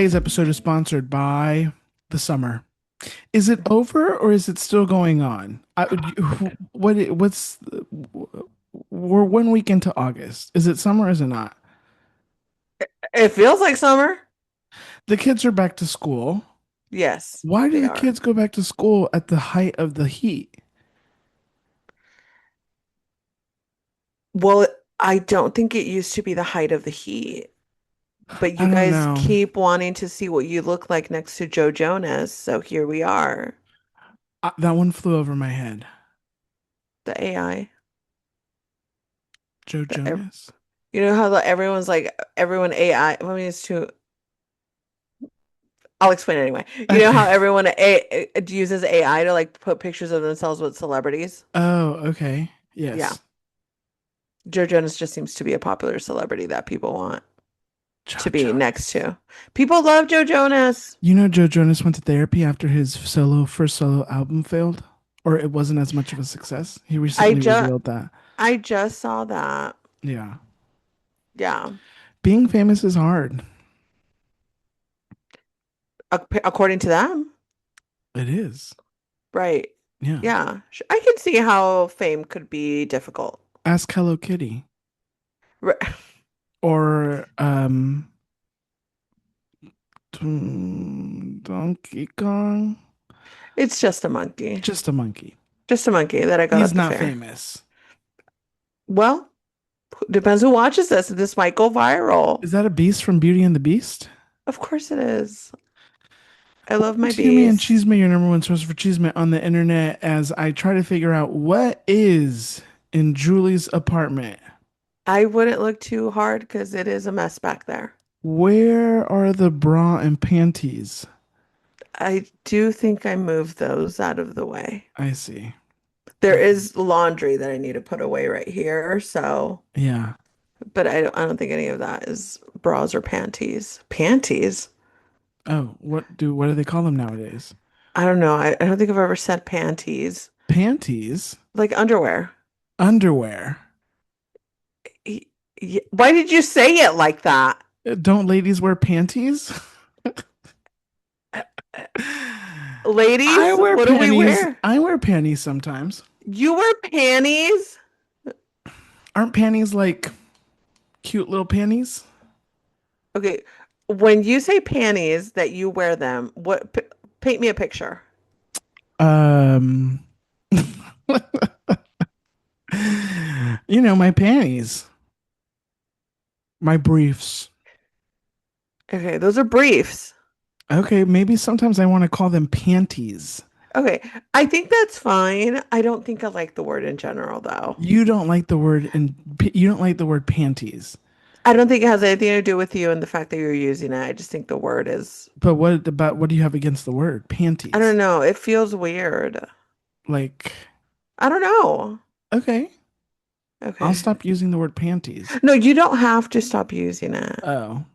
Today's episode is sponsored by the summer. Is it over or is it still going on? We're 1 week into August. Is it summer or is it not? It feels like summer. The kids are back to school. Yes, Why do they the are. kids go back to school at the height of the heat? Well, I don't think it used to be the height of the heat, but I you don't guys know. keep wanting to see what you look like next to Joe Jonas, so here we are. That one flew over my head. The AI. Joe The, ev- Jonas? you know how everyone's like everyone AI. I mean, it's too. I'll explain it anyway. You know how Okay. everyone uses AI to like put pictures of themselves with celebrities? Oh, okay. Yeah, Yes. Joe Jonas just seems to be a popular celebrity that people want Joe to be next Jonas. to. People love Joe Jonas. You know Joe Jonas went to therapy after his first solo album failed, or it wasn't as much of a success. He I recently just revealed that. I just saw that. Yeah. Yeah. Being famous is hard. According to them. It is. Right. Yeah. Yeah. I can see how fame could be difficult. Ask Hello Kitty Ri- or Donkey Kong. It's just a monkey. Just a monkey. Just a monkey that I got He's at the not fair. famous. Well, depends who watches this. This might go viral. Is that a beast from Beauty and the Beast? Of course it is. I love Welcome my to Yumi and beast. Chisme, your number one source for chisme on the internet, as I try to figure out what is in Julie's apartment. I wouldn't look too hard because it is a mess back there. Where are the bra and panties? I do think I moved those out of the way. I see. There Okay. is laundry that I need to put away right here, so Yeah. but I don't think any of that is bras or panties. Panties? Oh, what do they call them nowadays? I don't know. I don't think I've ever said panties. Panties? Like underwear. Underwear. Y- Why did you say it like that? Don't ladies wear panties? I Ladies, wear what do we panties. wear? I wear panties sometimes. You wear panties? Aren't panties like cute little panties? Okay. When you say panties that you wear them, paint me a picture. Um, my panties, my briefs. Okay, those are briefs. Okay, maybe sometimes I want to call them panties. Okay, I think that's fine. I don't think I like the word in general, though. You don't like the word panties. I don't think it has anything to do with you and the fact that you're using it. I just think the word is, But what do you have against the word I panties? don't know. It feels weird. Like, I don't know. okay, I'll Okay. stop using the word panties. No, you don't have to stop using it. Oh,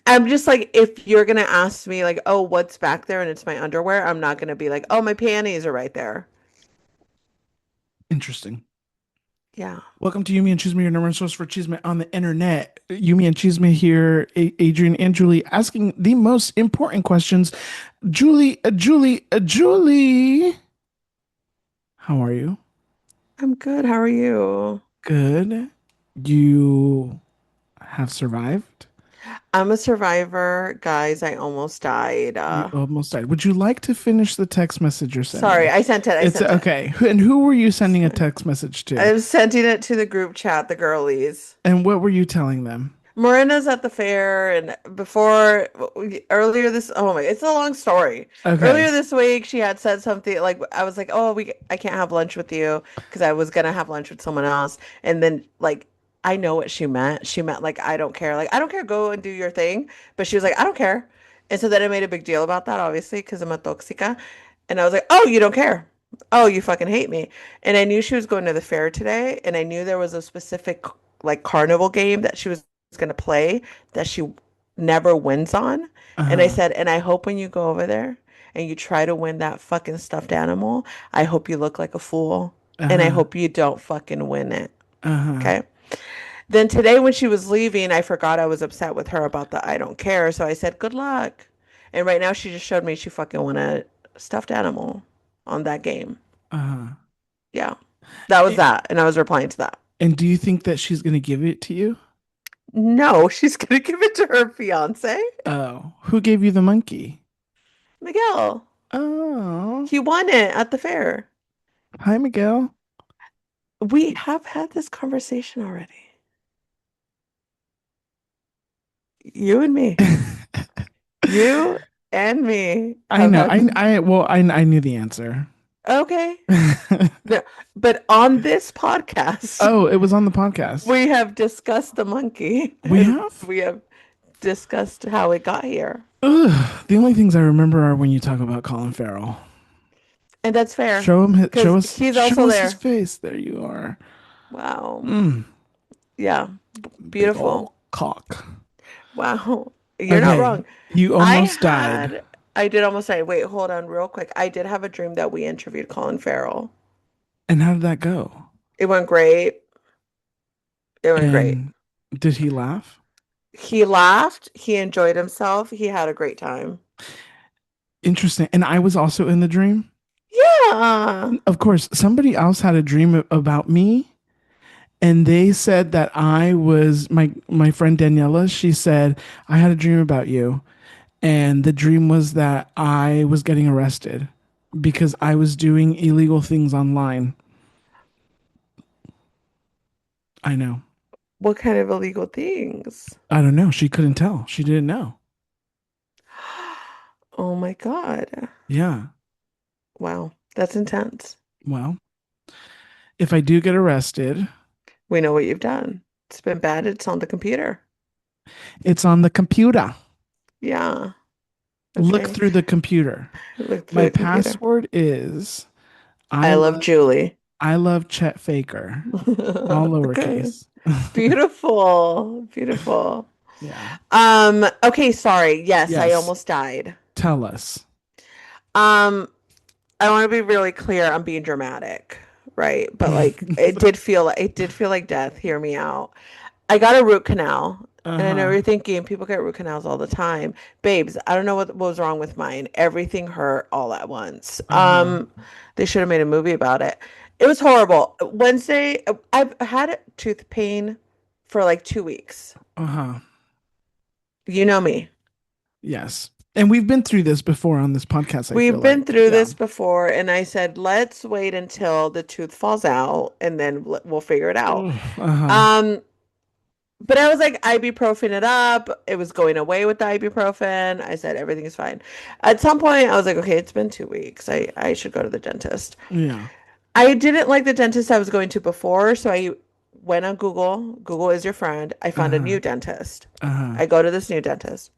I'm just like, if you're gonna ask me, like, oh, what's back there and it's my underwear, I'm not gonna be like, oh, my panties are right there. interesting. Yeah. Welcome to Yumi and Chisme, your number one source for chisme on the internet. Yumi and Chisme here, Adrian and Julie asking the most important questions. Julie, how are you? I'm good. How are you? Good. You have survived. I'm a survivor, guys. I almost died. You almost died. Would you like to finish the text message you're Sorry, sending? I sent it. I It's sent it. okay. And who were you sending a Sorry. text message to? I'm sending it to the group chat, the girlies. And what were you telling them? Marina's at the fair, and before earlier this, oh my, it's a long story. Okay. Earlier this week, she had said something like, I was like, oh, I can't have lunch with you because I was gonna have lunch with someone else. And then, like, I know what she meant. She meant, like, I don't care. Like, I don't care, go and do your thing. But she was like, I don't care. And so then I made a big deal about that, obviously, because I'm a toxica. And I was like, oh, you don't care. Oh, you fucking hate me. And I knew she was going to the fair today, and I knew there was a specific, like, carnival game that she was going to play that she never wins on. And I Uh-huh. said, and I hope when you go over there and you try to win that fucking stuffed animal, I hope you look like a fool. And I Uh-huh. hope you don't fucking win it. Uh-huh. Okay. Then today when she was leaving, I forgot I was upset with her about the I don't care. So I said, good luck. And right now she just showed me she fucking won a stuffed animal on that game. Uh-huh. Yeah. That was A- that. And I was replying to that. And do you think that she's gonna give it to you? No, she's gonna give it to her fiance, Oh, who gave you the monkey? Miguel. Oh, He won it at the fair. hi, Miguel. We have had this conversation already. You and me. You and me I have know. had. I knew the answer. Okay. No, but on this podcast, Oh, it was on the podcast. we have discussed the monkey We and have? we have discussed how it got here. Ugh, the only things I remember are when you talk about Colin Farrell. And that's fair Show him, because he's also show us his there. face. There you are. Wow. Mm, Yeah. big old Beautiful. cock. Wow. You're not Okay, wrong. you I almost died. had, I did almost say, wait, hold on real quick. I did have a dream that we interviewed Colin Farrell. And how did that go? It went great. It went great. And did he laugh? He laughed. He enjoyed himself. He had a great time. Interesting. And I was also in the dream. Yeah. Of course, somebody else had a dream about me, and they said that I was my friend Daniela. She said I had a dream about you, and the dream was that I was getting arrested because I was doing illegal things online. I know. What kind of illegal things? I don't know. She couldn't tell. She didn't know. Oh my God. Yeah. Wow. That's intense. Well, if I do get arrested, We know what you've done. It's been bad. It's on the computer. it's on the computer. Yeah. Look Okay. through the computer. Look through My the computer. password is I I love love Julie. I love Chet Faker. All Okay. lowercase. Beautiful. Beautiful. Yeah. Okay, sorry. Yes, I Yes. almost died. Tell us. Um, I want to be really clear. I'm being dramatic, right? But like it did feel like death. Hear me out. I got a root canal. And I know Uh-huh. you're thinking people get root canals all the time. Babes, I don't know what was wrong with mine. Everything hurt all at once. Uh-huh. They should have made a movie about it. It was horrible. Wednesday, I've had tooth pain for like 2 weeks. Uh-huh. You know me. Yes. And we've been through this before on this podcast, I feel We've been like. through Yeah. this before, and I said, let's wait until the tooth falls out and then we'll figure it out. Ugh, uh-huh. Um, but I was like ibuprofen it up. It was going away with the ibuprofen. I said everything is fine. At some point, I was like, okay, it's been 2 weeks. I should go to the dentist. Yeah. I didn't like the dentist I was going to before, so I went on Google. Google is your friend. I found a Uh-huh. new dentist. Uh-huh. I go to this new dentist.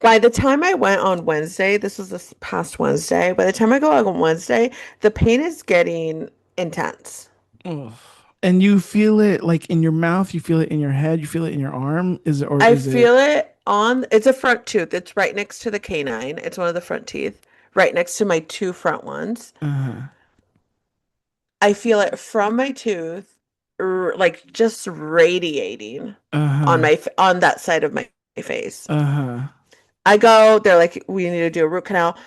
By the time I went on Wednesday, this was this past Wednesday. By the time I go on Wednesday, the pain is getting intense. Ugh. And you feel it like in your mouth, you feel it in your head, you feel it in your arm. Is it or I is it feel it on, it's a front tooth. It's right next to the canine. It's one of the front teeth, right next to my two front ones. uh-huh. I feel it from my tooth, like just radiating on Uh-huh. on that side of my face. Uh-huh. I go, they're like, we need to do a root canal.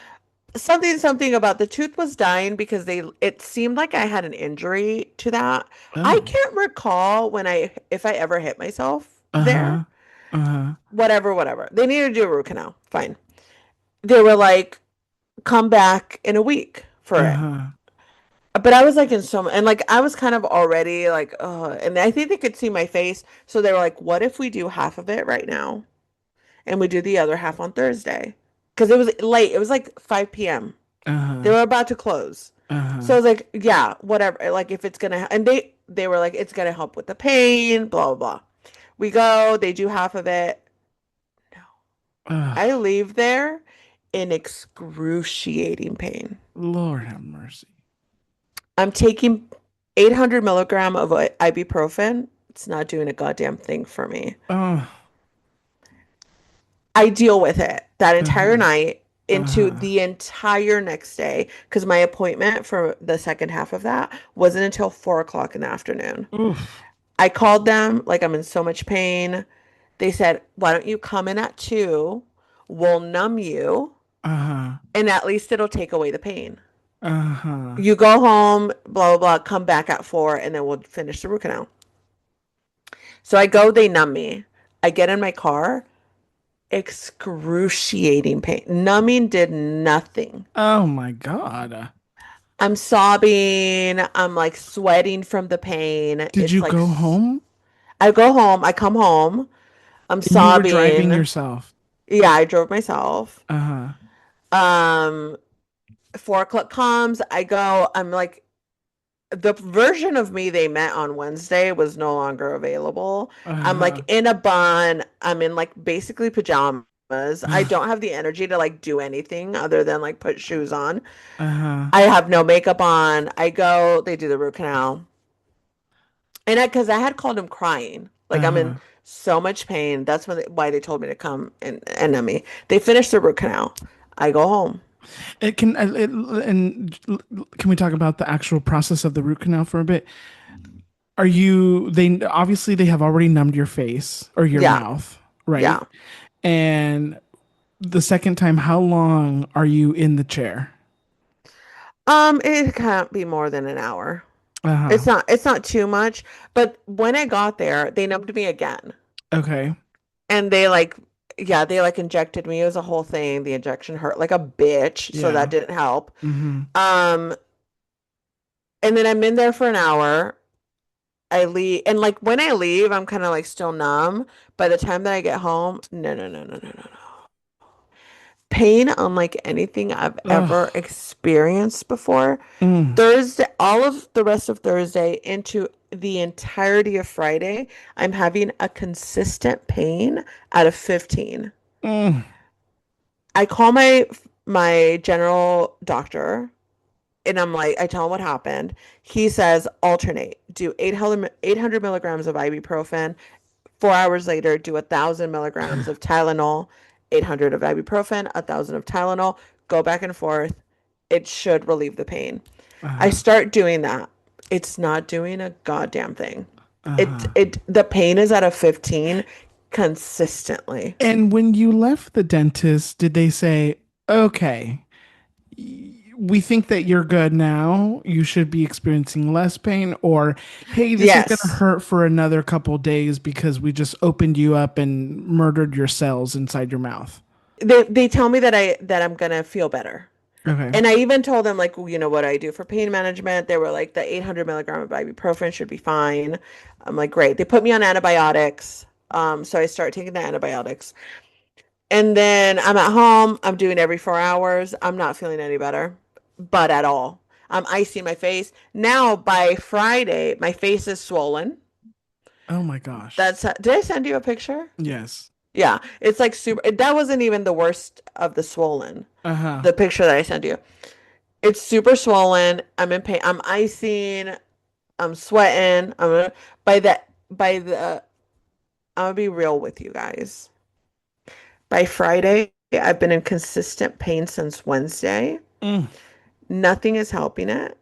Something about the tooth was dying because it seemed like I had an injury to that. I Oh. can't recall when if I ever hit myself there. Uh-huh. Uh-huh. Whatever. They needed to do a root canal. Fine. They were like, come back in a week for it. Uh-huh. But I was like and like I was kind of already like, and I think they could see my face. So they were like, what if we do half of it right now and we do the other half on Thursday? Because it was late. It was like 5 p.m. They Uh-huh. were about to close. So I Uh-huh. was like, yeah, whatever. Like if it's gonna, and they were like, it's gonna help with the pain, blah blah blah. We go, they do half of it. No, I Ugh. leave there in excruciating pain. Lord have mercy. I'm taking 800 milligram of ibuprofen. It's not doing a goddamn thing for me. Oh. I deal with it that entire Uh-huh. night into Uh-huh. the entire next day because my appointment for the second half of that wasn't until 4 o'clock in the afternoon. Oof. I called them, like I'm in so much pain. They said, why don't you come in at 2? We'll numb you, Uh-huh. and at least it'll take away the pain. Uh-huh. You go home, blah, blah, blah, come back at 4, and then we'll finish the root canal. So I go, they numb me. I get in my car, excruciating pain. Numbing did nothing. Oh my God. I'm sobbing. I'm like sweating from the pain. Did It's you like, go home? I go home, I come home, I'm And you were driving sobbing. yourself. Yeah, I drove myself. Uh-huh. Um, 4 o'clock comes, I go, I'm like, the version of me they met on Wednesday was no longer available. I'm like Uh-huh. in a bun. I'm in like basically pajamas. I don't have the energy to like do anything other than like put shoes on. Uh-huh. I have no makeup on. I go, they do the root canal. And because I had called him crying. Like I'm in Uh-huh. so much pain. That's why they told me to come and numb me. They finished the root canal. I go home. And can we talk about the actual process of the root canal for a bit? Are you they obviously they have already numbed your face or your Yeah, mouth, right? yeah. And the second time, how long are you in the chair? It can't be more than an hour. Uh-huh. It's not too much, but when I got there, they numbed me again. Okay. And they like yeah, they like injected me. It was a whole thing. The injection hurt like a bitch, so that Yeah. didn't help. Mm-hmm. Um, and then I'm in there for an hour. I leave, and like when I leave, I'm kind of like still numb. By the time that I get home, no, no, no, no, no, no, no. Pain unlike anything I've ever Ugh. experienced before. Mm. Thursday, all of the rest of Thursday into the entirety of Friday, I'm having a consistent pain out of 15. Mm. I call my general doctor and I'm like, I tell him what happened. He says alternate, do 800 milligrams of ibuprofen. 4 hours later, do 1,000 milligrams of Tylenol, 800 of ibuprofen, 1,000 of Tylenol. Go back and forth. It should relieve the pain. I Uh-huh. start doing that. It's not doing a goddamn thing. Uh-huh. The pain is at a 15 consistently. And when you left the dentist, did they say, okay, we think that you're good now. You should be experiencing less pain, or hey, this is going to Yes. hurt for another couple days because we just opened you up and murdered your cells inside your mouth. They tell me that I'm gonna feel better. Okay. And I even told them like, you know what I do for pain management. They were like the 800 milligram of ibuprofen should be fine. I'm like, great. They put me on antibiotics. So I start taking the antibiotics. And then I'm at home. I'm doing every 4 hours. I'm not feeling any better, but at all. I'm icing my face. Now by Friday, my face is swollen. Oh my gosh. Did I send you a picture? Yes. Yeah, it's like super. That wasn't even the worst of the swollen. Uh-huh. The picture that I sent you. It's super swollen. I'm in pain. I'm icing. I'm sweating. By the I'm gonna be real with you guys. By Friday, I've been in consistent pain since Wednesday. Mm. Nothing is helping it.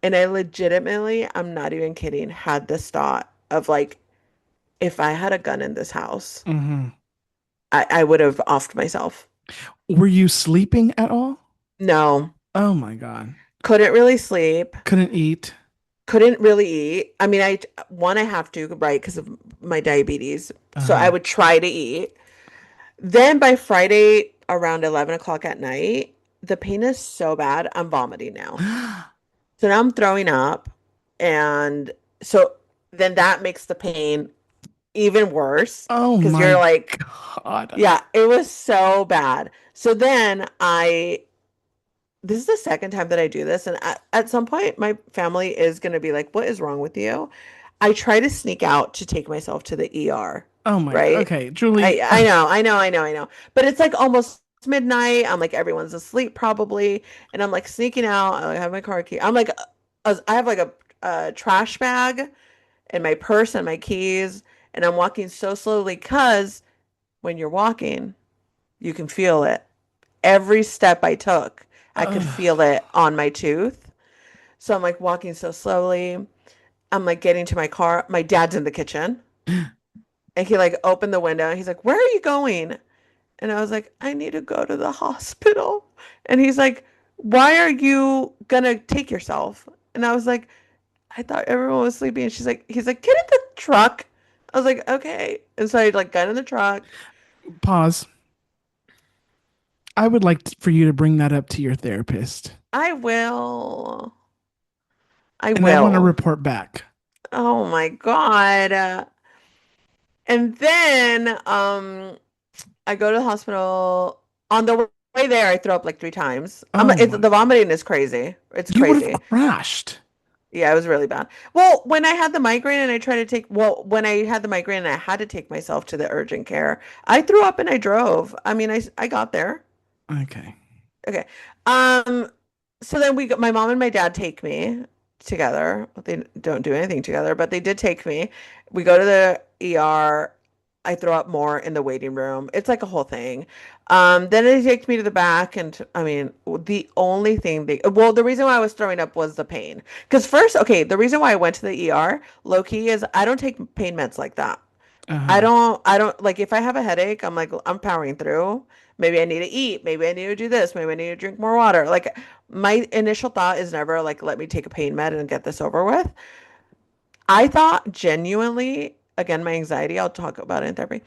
And I legitimately, I'm not even kidding, had this thought of like, if I had a gun in this house, Hmm. I would have offed myself. Were you sleeping at all? No, Oh my God. couldn't really sleep. Couldn't eat. Couldn't really eat. I mean, I have to, right, because of my diabetes. So I Uh-huh. would try to eat. Then by Friday around 11 o'clock at night, the pain is so bad, I'm vomiting now. So now I'm throwing up. And so then that makes the pain even worse Oh because you're my like, God. yeah, it was so bad. So then this is the second time that I do this. And at some point, my family is going to be like, what is wrong with you? I try to sneak out to take myself to the ER, Oh my God. right? Okay, Julie. I know, I know, I know, I know. But it's like almost midnight. I'm like, everyone's asleep probably. And I'm like sneaking out. I have my car key. I'm like, I have like a trash bag and my purse and my keys. And I'm walking so slowly because when you're walking, you can feel it. Every step I took, I could Ugh. feel it on my tooth. So I'm like walking so slowly. I'm like getting to my car. My dad's in the kitchen and he like opened the window and he's like, "Where are you going?" And I was like, "I need to go to the hospital." And he's like, "Why are you gonna take yourself?" And I was like, "I thought everyone was sleeping." And he's like, "Get in the truck." I was like, "Okay." And so I like got in the truck. Pause. I would like for you to bring that up to your therapist, I will. I and I want to will. report back. Oh my God. And then I go to the hospital. On the way there, I throw up like 3 times. Oh It's my. the vomiting is crazy. It's You would have crazy. crashed. Yeah, it was really bad. Well, when I had the migraine and I tried to take, well, when I had the migraine and I had to take myself to the urgent care, I threw up and I drove. I mean, I got there. Okay. Okay. Um, so then my mom and my dad take me together. They don't do anything together, but they did take me. We go to the ER. I throw up more in the waiting room. It's like a whole thing. Then they take me to the back, and I mean, the only thing well, the reason why I was throwing up was the pain. Because first, okay, the reason why I went to the ER, low key, is I don't take pain meds like that. Uh-huh. I don't like if I have a headache, I'm like I'm powering through. Maybe I need to eat, maybe I need to do this, maybe I need to drink more water. Like my initial thought is never like let me take a pain med and get this over with. I thought genuinely, again, my anxiety, I'll talk about it in therapy.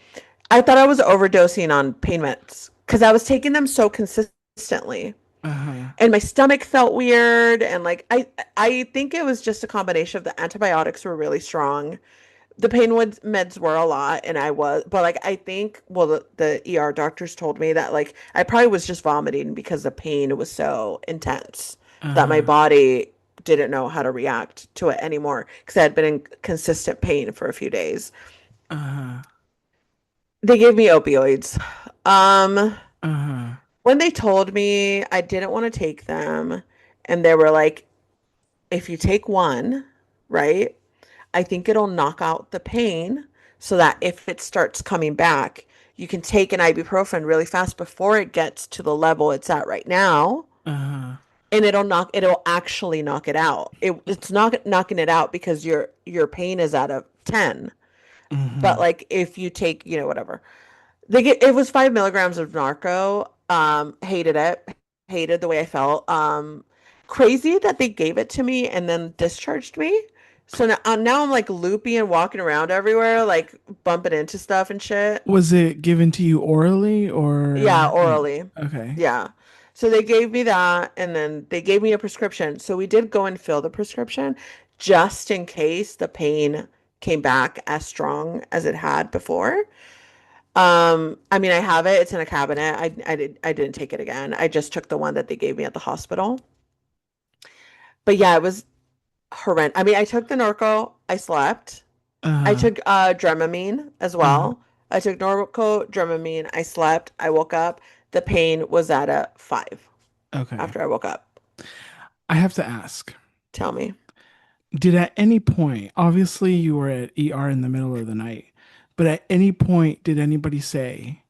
I thought I was overdosing on pain meds because I was taking them so consistently. Uh-huh. And my stomach felt weird and like I think it was just a combination of the antibiotics were really strong, the meds were a lot and I was but like I think well the ER doctors told me that like I probably was just vomiting because the pain was so intense that my Uh-huh. body didn't know how to react to it anymore because I had been in consistent pain for a few days. Uh-huh. They gave me opioids. Um Uh-huh. when they told me I didn't want to take them and they were like if you take one, right? I think it'll knock out the pain so that if it starts coming back, you can take an ibuprofen really fast before it gets to the level it's at right now, Uh-huh. and it'll actually knock it out. It's not knocking it out because your pain is at a 10. But Mm-hmm. like if you take, whatever. It was 5 milligrams of narco. Hated it. Hated the way I felt. Crazy that they gave it to me and then discharged me. So now I'm like loopy and walking around everywhere, like bumping into stuff and shit. Was it given to you orally Yeah, or orally. okay. Yeah. So they gave me that and then they gave me a prescription. So we did go and fill the prescription just in case the pain came back as strong as it had before. I mean, I have it. It's in a cabinet. I didn't take it again. I just took the one that they gave me at the hospital. But yeah, it was horrendous. I mean, I took the Norco. I slept. I Uh-huh. took Dramamine as Uh-huh. well. I took Norco, Dramamine. I slept. I woke up. The pain was at a 5 Okay. after I woke up. I have to ask. Tell me. Did at any point, obviously you were at ER in the middle of the night, but at any point did anybody say,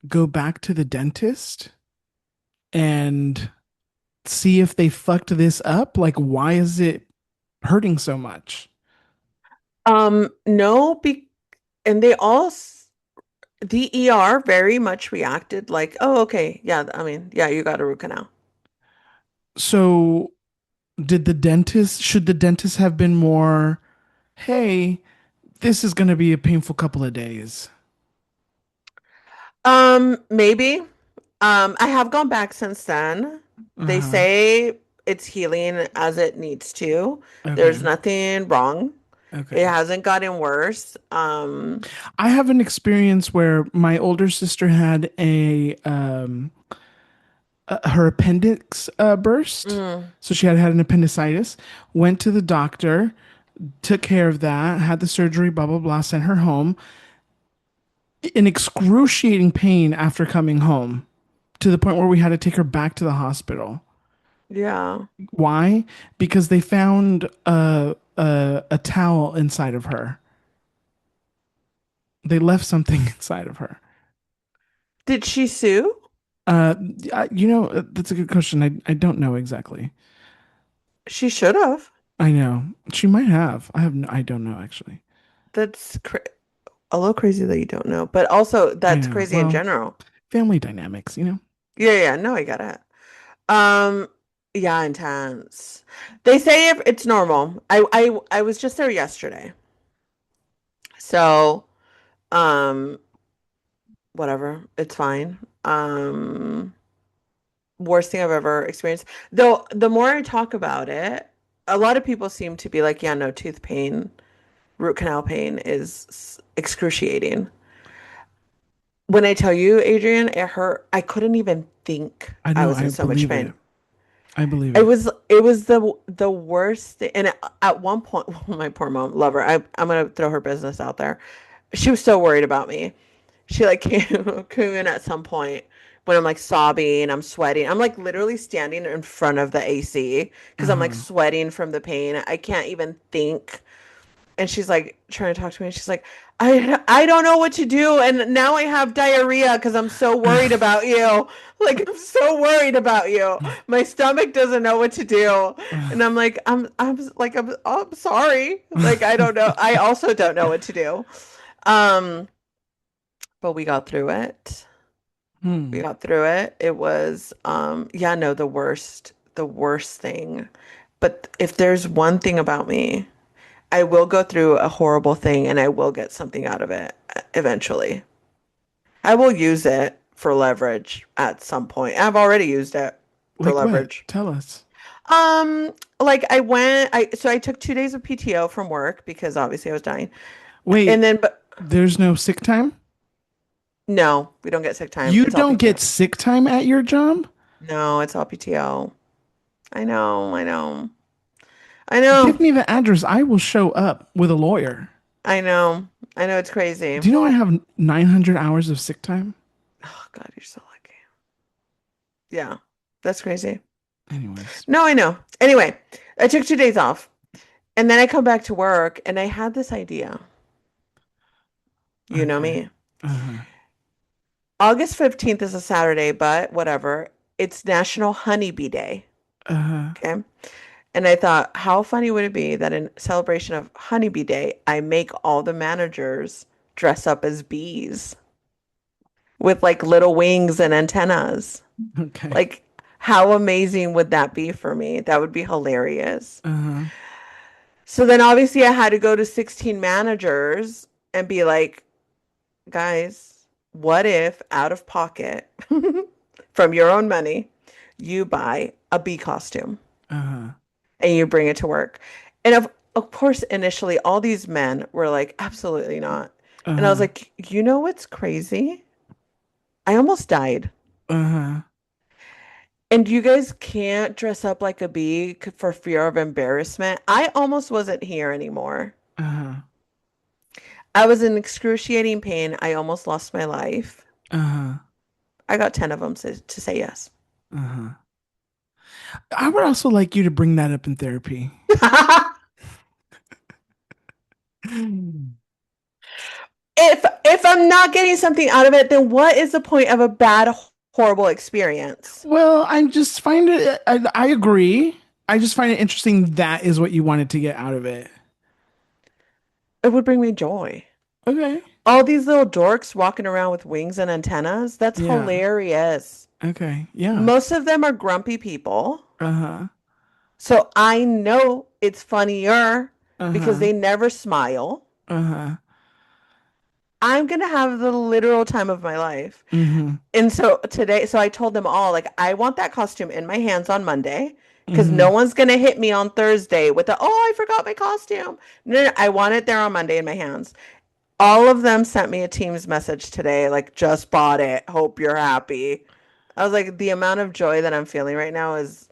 go back to the dentist and see if they fucked this up? Like, why is it hurting so much? No, and the ER very much reacted like, oh, okay, yeah, I mean, yeah, you got a root canal. So, should the dentist have been more, hey, this is going to be a painful couple of days? Maybe. I have gone back since then. Uh They huh. say it's healing as it needs to. Okay. There's nothing wrong. It Okay. hasn't gotten worse. I have an experience where my older sister had her appendix burst. mm, So she had had an appendicitis, went to the doctor, took care of that, had the surgery, blah, blah, blah, sent her home in excruciating pain after coming home to the point where we had to take her back to the hospital. yeah. Why? Because they found a towel inside of her. They left something inside of her. Did she sue? Uh, that's a good question. I don't know exactly. She should have. I know. She might have. I don't know actually. That's a little crazy that you don't know, but also I that's know. crazy in Well, general. family dynamics, you know? Yeah, yeah, no, I get it. Um, yeah, intense. They say if it's normal. I was just there yesterday. So, um, whatever, it's fine. Worst thing I've ever experienced. Though the more I talk about it, a lot of people seem to be like, yeah, no, tooth pain, root canal pain is excruciating. When I tell you, Adrian, it hurt. I couldn't even think I I know. was in I so much believe it. pain. I believe It it. was it was the worst thing. And at one point, well, my poor mom, love her. I'm gonna throw her business out there. She was so worried about me. She like came in at some point when I'm like sobbing, I'm sweating. I'm like literally standing in front of the AC because I'm like Uh-huh. sweating from the pain. I can't even think. And she's like trying to talk to me. And she's like, I don't know what to do. And now I have diarrhea because I'm so worried about you. Like I'm so worried about you. My stomach doesn't know what to do. And I'm like, I'm sorry. Like I don't know. I also don't know what to do. Um, but we got through it. We Hmm. got through it. It was yeah, no, the worst thing. But if there's one thing about me, I will go through a horrible thing and I will get something out of it eventually. I will use it for leverage at some point. I've already used it for Like what? leverage. Tell us. Like I took 2 days of PTO from work because obviously I was dying. And Wait, then but there's no sick time? no, we don't get sick time. You It's all don't get PTO. sick time at your job? No, it's all PTO. I know, I know. I know. Give me the address. I will show up with a lawyer. I know. I know it's crazy. Do you know I have 900 hours of sick time? Oh God, you're so lucky. Yeah. That's crazy. Anyways. No, I know. Anyway, I took 2 days off and then I come back to work and I had this idea. You know Okay. me. Uh-huh. August 15th is a Saturday, but whatever. It's National Honeybee Day. Uh-huh. Okay. And I thought, how funny would it be that in celebration of Honeybee Day, I make all the managers dress up as bees with like little wings and antennas? Okay. Like, how amazing would that be for me? That would be hilarious. Uh-huh. So then obviously I had to go to 16 managers and be like, guys, what if out of pocket from your own money, you buy a bee costume Uh-huh. and you bring it to work? And of course, initially all these men were like, absolutely not. And I was Uh-huh. like, you know what's crazy? I almost died. Uh-huh. And you guys can't dress up like a bee for fear of embarrassment. I almost wasn't here anymore. Uh-huh. I was in excruciating pain. I almost lost my life. Uh-huh. I got 10 of them to say yes. Uh-huh. I would also like you to bring that up in therapy. If I'm not getting something out of it, then what is the point of a bad, horrible experience? Well, I just find it, I agree. I just find it interesting that is what you wanted to get out of it. It would bring me joy. Okay. All these little dorks walking around with wings and antennas, that's Yeah. hilarious. Okay. Yeah. Most of them are grumpy people. Uh-huh. So I know it's funnier because Uh-huh. they never smile. Uh-huh. I'm gonna have the literal time of my life. Mm-hmm. And so today, so I told them all, like, I want that costume in my hands on Monday because no Mm-hmm. one's gonna hit me on Thursday with the, oh, I forgot my costume. No, no, I want it there on Monday in my hands. All of them sent me a Teams message today, like, just bought it. Hope you're happy. I was like, the amount of joy that I'm feeling right now is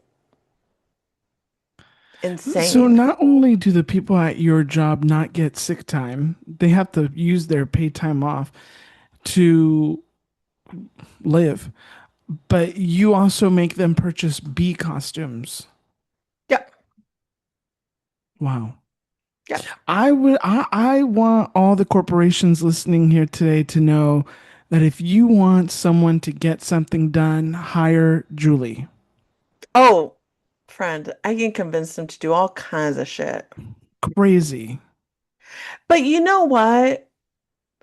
So insane. not only do the people at your job not get sick time, they have to use their paid time off to live, but you also make them purchase bee costumes. Yep, Wow. yep. I want all the corporations listening here today to know that if you want someone to get something done, hire Julie. Oh, Friend, I can convince them to do all kinds of shit. Crazy. But you know what?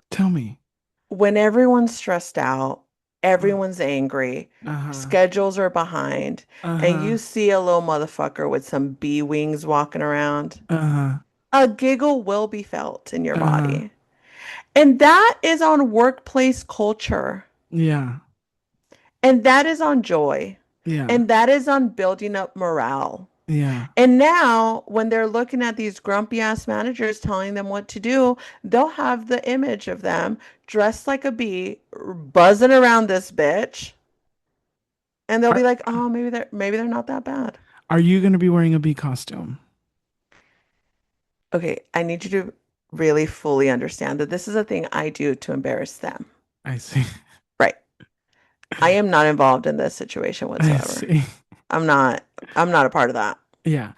Tell me. When everyone's stressed out, everyone's angry, Uh-huh. schedules are behind, and Uh-huh. you see a little motherfucker with some bee wings walking around, Uh-huh. a giggle will be felt in your Uh-huh. body. And that is on workplace culture. Yeah. And that is on joy. Yeah. And that is on building up morale. Yeah. And now, when they're looking at these grumpy ass managers telling them what to do, they'll have the image of them dressed like a bee, buzzing around this bitch, and they'll Are be like, "Oh, maybe they're not that bad." are you gonna be wearing a bee costume? Okay, I need you to really fully understand that this is a thing I do to embarrass them. I see. Right. I am not involved in this situation I whatsoever. see. I'm not. I'm not a part of that. Yeah.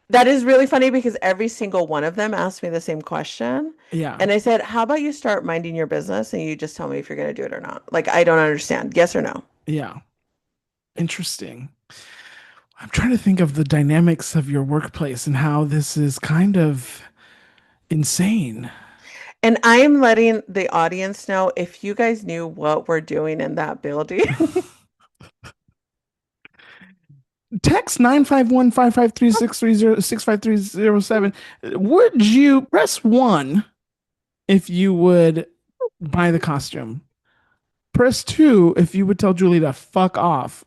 That is really funny because every single one of them asked me the same question. Yeah. And I said, how about you start minding your business and you just tell me if you're going to do it or not? Like, I don't understand. Yes or no? Yeah. Interesting. I'm trying to think of the dynamics of your workplace and how this is kind of insane. And I'm letting the audience know if you guys knew what we're doing in that building. Text 951-553-630-65307. Would you press one if you would buy the costume? Press two if you would tell Julie to fuck off.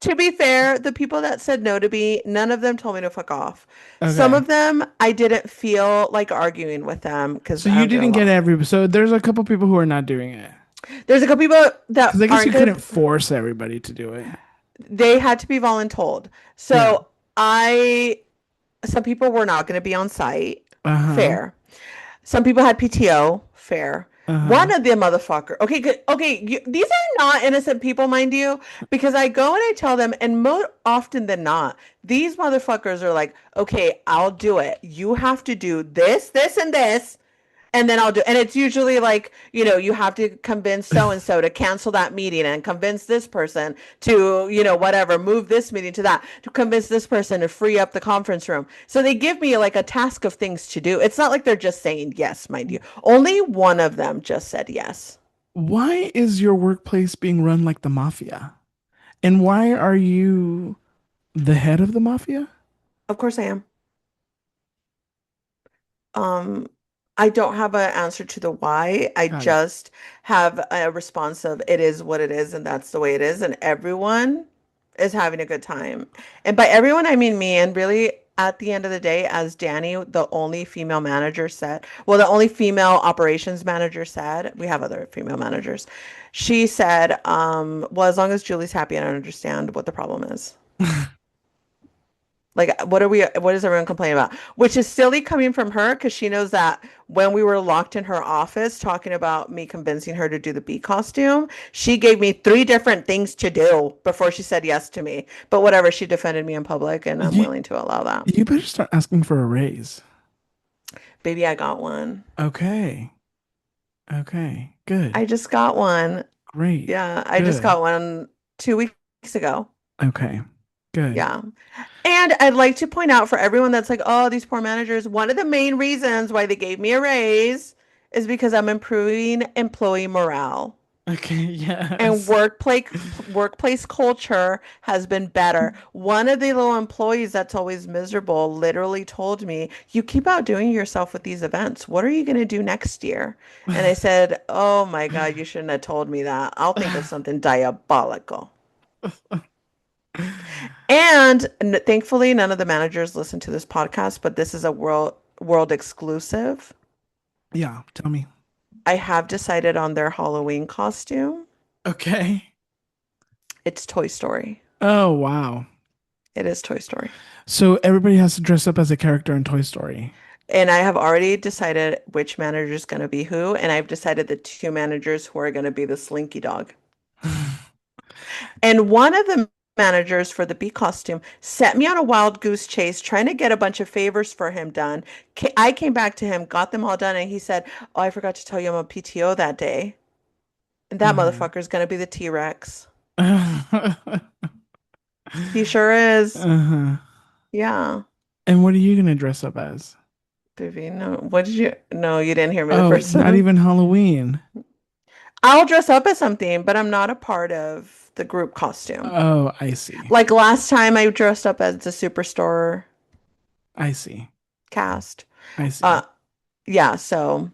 To be fair, the people that said no to me, none of them told me to fuck off. Some Okay. of them, I didn't feel like arguing with them because So I you don't get didn't get along. every, so there's a couple people who are not doing it. There's a couple people Because that I guess aren't you gonna, couldn't force everybody to do it. they had to be voluntold. Yeah. So I some people were not going to be on site. Uh-huh. Fair. Some people had PTO. Fair. Uh-huh. One of the motherfucker. Okay, good. Okay, these are not innocent people, mind you, because I go and I tell them, and more often than not, these motherfuckers are like, okay, I'll do it. You have to do this, this, and this, and then I'll do. And it's usually like, you have to convince so and so to cancel that meeting and convince this person to, whatever, move this meeting to that, to convince this person to free up the conference room. So they give me like a task of things to do. It's not like they're just saying yes, mind you. Only one of them just said yes. Why is your workplace being run like the mafia? And why are you the head of the mafia? Of course I am. Um, I don't have an answer to the why. I Got it. just have a response of it is what it is, and that's the way it is, and everyone is having a good time. And by everyone, I mean me. And really, at the end of the day, as Danny, the only female manager said, well, the only female operations manager said, we have other female managers. She said, well, as long as Julie's happy, I don't understand what the problem is. Like, what is everyone complaining about? Which is silly coming from her because she knows that when we were locked in her office talking about me convincing her to do the bee costume, she gave me three different things to do before she said yes to me. But whatever, she defended me in public and I'm You willing to allow that. you better start asking for a raise. Baby, I got one. Okay. Okay. Good. I just got one. Great. Yeah, I just Good. got one 2 weeks ago. Okay. Good. Yeah. And I'd like to point out for everyone that's like, oh, these poor managers, one of the main reasons why they gave me a raise is because I'm improving employee morale. Okay. And Yes. workplace culture has been better. One of the little employees that's always miserable literally told me, "You keep outdoing yourself with these events. What are you going to do next year?" And I said, "Oh my God, you shouldn't have told me that. I'll think of something diabolical." And thankfully, none of the managers listen to this podcast, but this is a world exclusive. Yeah. Tell me. I have decided on their Halloween costume. Okay. It's Toy Story. Oh, wow. It is Toy Story. So everybody has to dress up as a character in Toy Story. And I have already decided which manager is going to be who, and I've decided the two managers who are going to be the Slinky Dog. And one of the managers for the bee costume set me on a wild goose chase trying to get a bunch of favors for him done. I came back to him, got them all done, and he said, "Oh, I forgot to tell you I'm a PTO that day." And that Uh-huh. motherfucker is going to be the T-Rex. He sure is. Uh-huh. Yeah. And what are you gonna dress up as? Baby, no. What did you? No, you didn't hear me the Oh, first not time. even Halloween. I'll dress up as something, but I'm not a part of the group costume. Oh, I see. Like last time I dressed up as the Superstore I see. cast. I Uh, see. yeah, so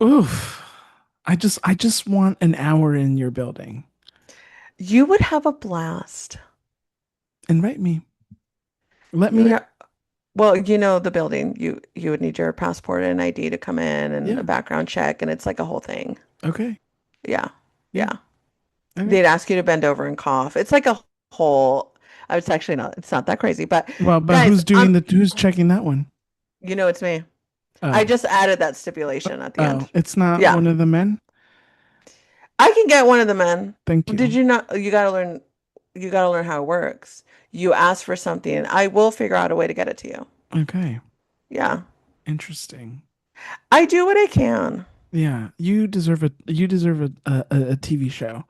Oof. I just want an hour in your building. you would have a blast. Invite me. Let You me would in. have, well, you know the building. You would need your passport and ID to come in and a Yeah. background check, and it's like a whole thing. Okay. Yeah. Yeah. Yeah. Okay. They'd ask you to bend over and cough. It's like a whole, it's actually not, it's not that crazy. But Well, but guys, who's checking that one? you know it's me. I Oh. just added that stipulation at the Oh, end. it's not Yeah. one of the men? I can get one of the men. Thank Did you. you not? You gotta learn how it works. You ask for something, I will figure out a way to get it to you. Okay. Yeah. Interesting. I do what I can. Yeah, you deserve a TV show.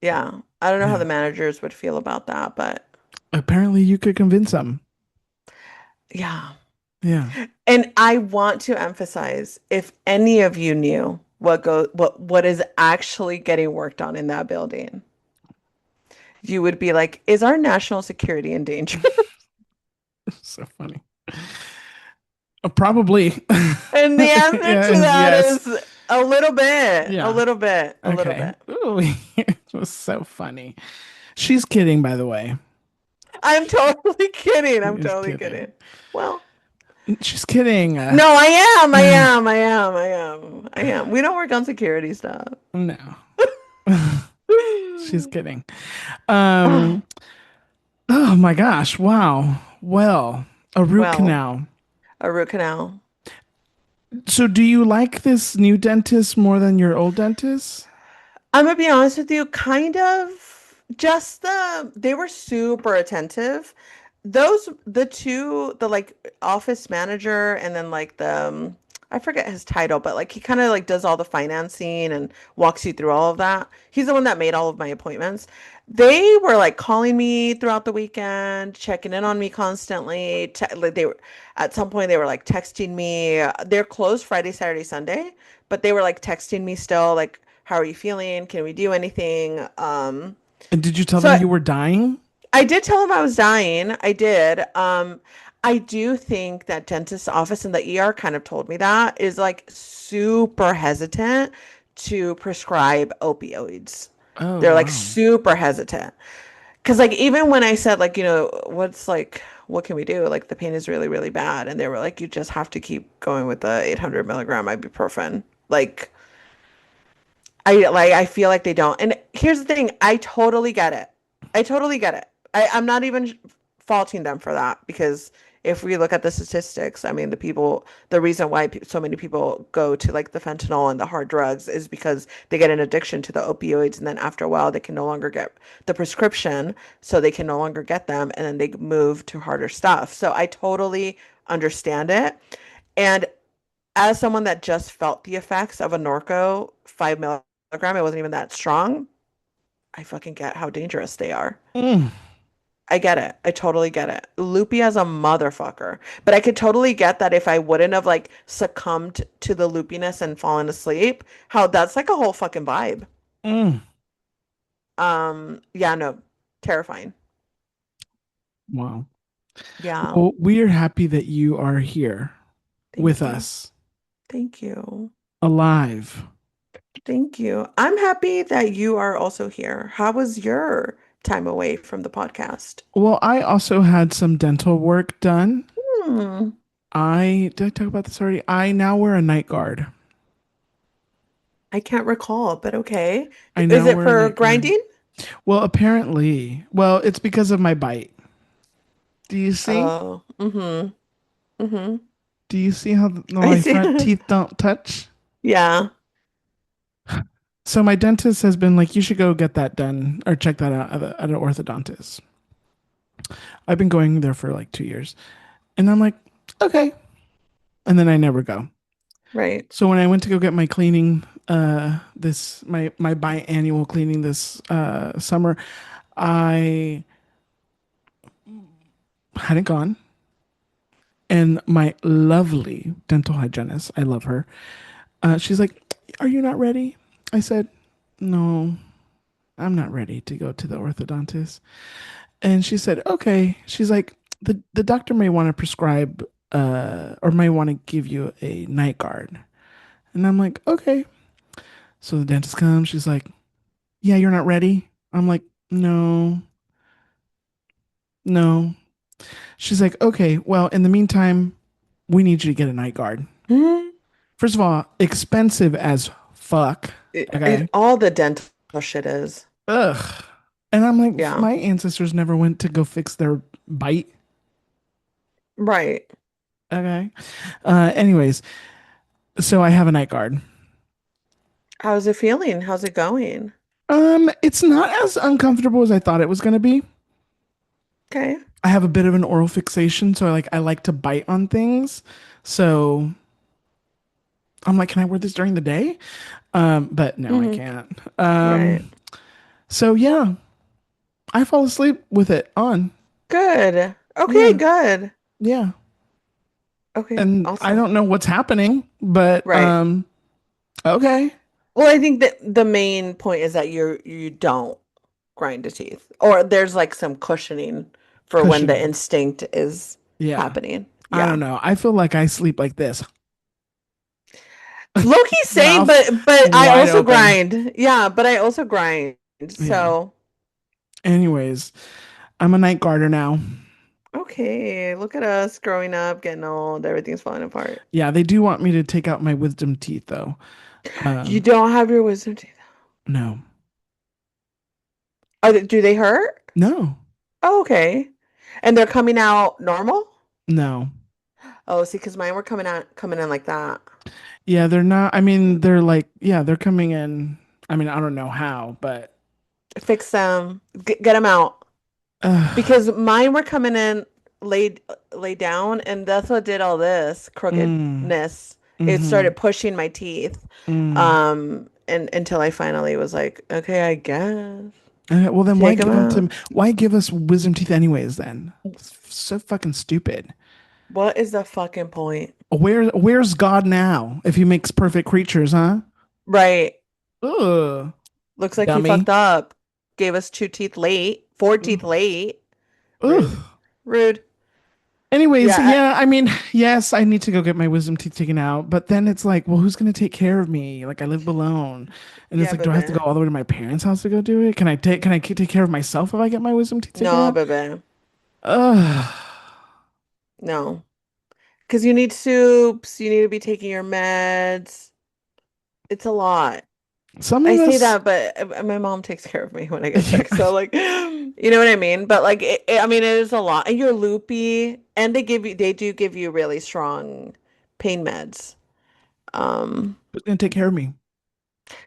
Yeah. I don't know how Yeah. the managers would feel about that, but Apparently you could convince them. yeah. Yeah. And I want to emphasize, if any of you knew what is actually getting worked on in that building, you would be like, is our national security in danger? So funny. Probably. And the answer to Yes, that yes. is a little bit, a Yeah. little bit, a little Okay. bit. Ooh, it was so funny. She's kidding, by the way. I'm totally kidding. She I'm is totally kidding. kidding. Well, She's kidding. no, I am. I am. I am. I am. I am. We don't work on security stuff. No. She's kidding. Um, oh my gosh. Wow. Well, a root Well, canal. a root canal. So do you like this new dentist more than your old dentist? I'm gonna be honest with you, kind of just they were super attentive. The two, the like office manager and then like I forget his title, but like he kind of like does all the financing and walks you through all of that. He's the one that made all of my appointments. They were like calling me throughout the weekend, checking in on me constantly. Like they were at some point they were like texting me. They're closed Friday, Saturday, Sunday, but they were like texting me still like how are you feeling? Can we do anything? And did you tell So them I, you were dying? I did tell him I was dying. I did. I do think that dentist's office and the ER kind of told me that is like super hesitant to prescribe opioids. Oh, They're like wow. super hesitant. Because like even when I said like, what's like what can we do? Like the pain is really, really bad. And they were like, you just have to keep going with the 800 milligram ibuprofen. I feel like they don't. And here's the thing, I totally get it. I totally get it. I'm not even faulting them for that because if we look at the statistics, I mean, the reason why so many people go to like the fentanyl and the hard drugs is because they get an addiction to the opioids, and then after a while they can no longer get the prescription, so they can no longer get them, and then they move to harder stuff. So I totally understand it. And as someone that just felt the effects of a Norco 5 milligram, it wasn't even that strong. I fucking get how dangerous they are. Mm. I get it. I totally get it. Loopy as a motherfucker. But I could totally get that if I wouldn't have like succumbed to the loopiness and fallen asleep, how that's like a whole fucking vibe. Mm. Yeah, no, terrifying. Wow. Yeah. Well, we are happy that you are here with Thank you. us, Thank you. alive. Thank you. I'm happy that you are also here. How was your time away from the podcast? Well, I also had some dental work done. Hmm. I did I talk about this already? I now wear a night guard. I can't recall, but okay. I Is now it wear a for night guard. grinding? Well, apparently, it's because of my bite. Do you see? Oh, mm-hmm. Mm-hmm. Do you see how I my see. front teeth don't touch? Yeah. So my dentist has been like, you should go get that done or check that out at an orthodontist. I've been going there for like 2 years. And I'm like, okay. And then I never go. Right. So when I went to go get my cleaning, my biannual cleaning this summer, I hadn't gone, and my lovely dental hygienist, I love her. She's like, "Are you not ready?" I said, "No, I'm not ready to go to the orthodontist." And she said, "Okay." She's like, "The doctor may want to prescribe or may want to give you a night guard." And I'm like, "Okay." So the dentist comes. She's like, "Yeah, you're not ready." I'm like, "No, no." She's like, "Okay, well, in the meantime, we need you to get a night guard." Mhm. First of all, expensive as fuck. Okay. All the dental shit is. Ugh. And I'm like, Yeah. my ancestors never went to go fix their bite. Right. Okay. Anyways, so I have a night guard. How's it feeling? How's it going? It's not as uncomfortable as I thought it was gonna be. Okay. I have a bit of an oral fixation, so I like to bite on things. So I'm like, can I wear this during the day? But no, I Hmm. can't. Right. So yeah, I fall asleep with it on. Good. Okay, Yeah, good. yeah. Okay, And I awesome. don't know what's happening, but Right. okay. Well, I think that the main point is that you don't grind the teeth, or there's like some cushioning for when the Cushioning. instinct is Yeah. happening. I Yeah. don't know. I feel like I sleep like this. Low-key same, Mouth but I wide also open. grind. Yeah, but I also grind. Yeah. So, Anyways, I'm a night guarder now. okay, look at us growing up, getting old, everything's falling apart. Yeah, they do want me to take out my wisdom teeth though. You Um, don't have your wisdom teeth. no. Do they hurt? No. Oh, okay. And they're coming out normal? No. Oh, see, because mine were coming in like that. Yeah, they're not. I mean, they're like, yeah, they're coming in. I mean, I don't know how, but Fix them, get them out. uh, Because mine were coming in laid laid down, and that's what did all this mm, crookedness. It mm-hmm, started pushing my teeth, mm. and until I finally was like, okay, I guess Well, then why take them give them out. to? Why give us wisdom teeth anyways? Then it's so fucking stupid. What is the fucking point? Where's God now if he makes perfect creatures, huh? Right. Ugh, Looks like he dummy. fucked up. Gave us two teeth late, four Ugh. teeth late. Ugh. Rude. Rude. Anyways, Yeah, yeah, I mean, yes, I need to go get my wisdom teeth taken out, but then it's like, well, who's gonna take care of me? Like, I live alone, and it's yeah, like, do I have to go baby. all the way to my parents' house to go do it? Can I take care of myself if I get my wisdom teeth taken No, out? baby. Ugh. No. Because you need soups, you need to be taking your meds. It's a lot. Some I of say us, that, but my mom takes care of me when I get sick. So like, you know what I mean? But like, I mean, it is a lot. And you're loopy, and they do give you really strong pain meds. Um, who's gonna take care of me?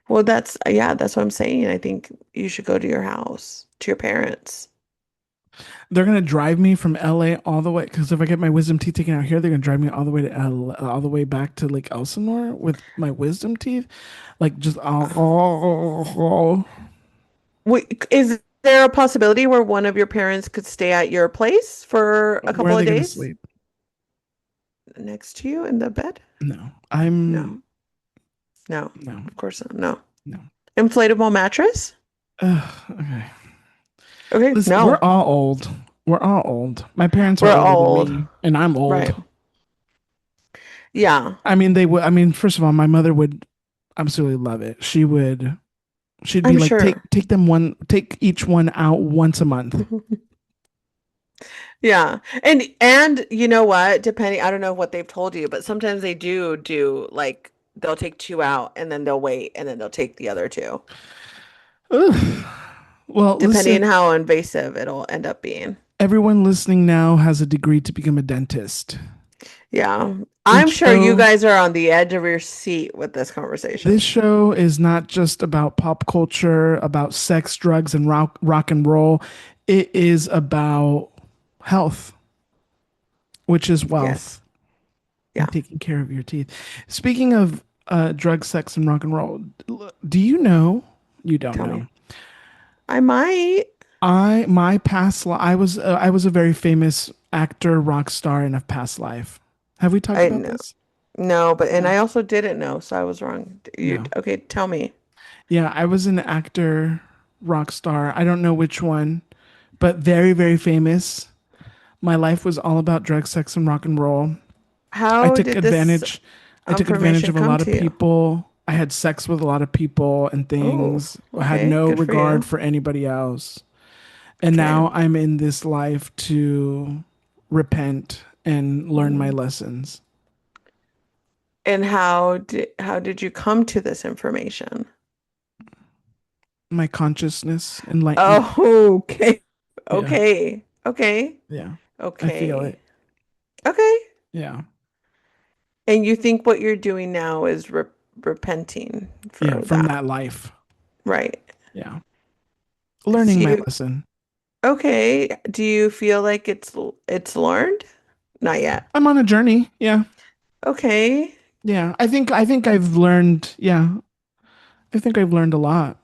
well, yeah, that's what I'm saying. I think you should go to your house, to your parents. They're gonna drive me from LA all the way because if I get my wisdom teeth taken out here, they're gonna drive me all the way to all the way back to Lake Elsinore with my wisdom teeth, like just Is there a possibility where one of your parents could stay at your place for a where are couple they of gonna days sleep? next to you in the bed? No, I'm No, no, no, of course not. No. no. Inflatable mattress? Okay. Okay, Listen, we're no. all old. We're all old. My parents are We're older than old. me, and I'm old. Right. Yeah, I mean, they would. I mean, first of all, my mother would absolutely love it. She would. She'd be I'm like, sure. take each one out once a month. Yeah. And you know what? Depending, I don't know what they've told you, but sometimes they do like they'll take two out and then they'll wait and then they'll take the other two, Ugh. Well, listen, depending how invasive it'll end up being. everyone listening now has a degree to become a dentist. Yeah. This I'm sure you show, guys are on the edge of your seat with this this conversation. show is not just about pop culture, about sex, drugs, and rock and roll. It is about health, which is Yes. wealth. Yeah. and taking care of your teeth. Speaking of drug, sex, and rock and roll, do you know? You don't Tell me. know. I might. My past life, I was a very famous actor, rock star in a past life. Have we talked I about know. this? No, but and Yeah. I also didn't know, so I was wrong. You Yeah. okay, tell me. Yeah, I was an actor, rock star. I don't know which one, but very, very famous. My life was all about drugs, sex, and rock and roll. I How took did this advantage. I took advantage information of a come lot to of you? people. I had sex with a lot of people and Oh, things. I had okay. no Good for regard you. for anybody else. And Okay. now I'm in this life to repent and learn my Mm. lessons. And how did you come to this information? My consciousness enlightened. Oh, okay. Yeah. Okay. Okay. Yeah. I feel Okay. it. Okay. Yeah. And you think what you're doing now is repenting Yeah. for From that, that life. right? Yeah. Do Learning my you, lesson. okay. Do you feel like it's learned? Not yet. I'm on a journey. Yeah. Okay. Yeah. I think I've learned. Yeah. I think I've learned a lot.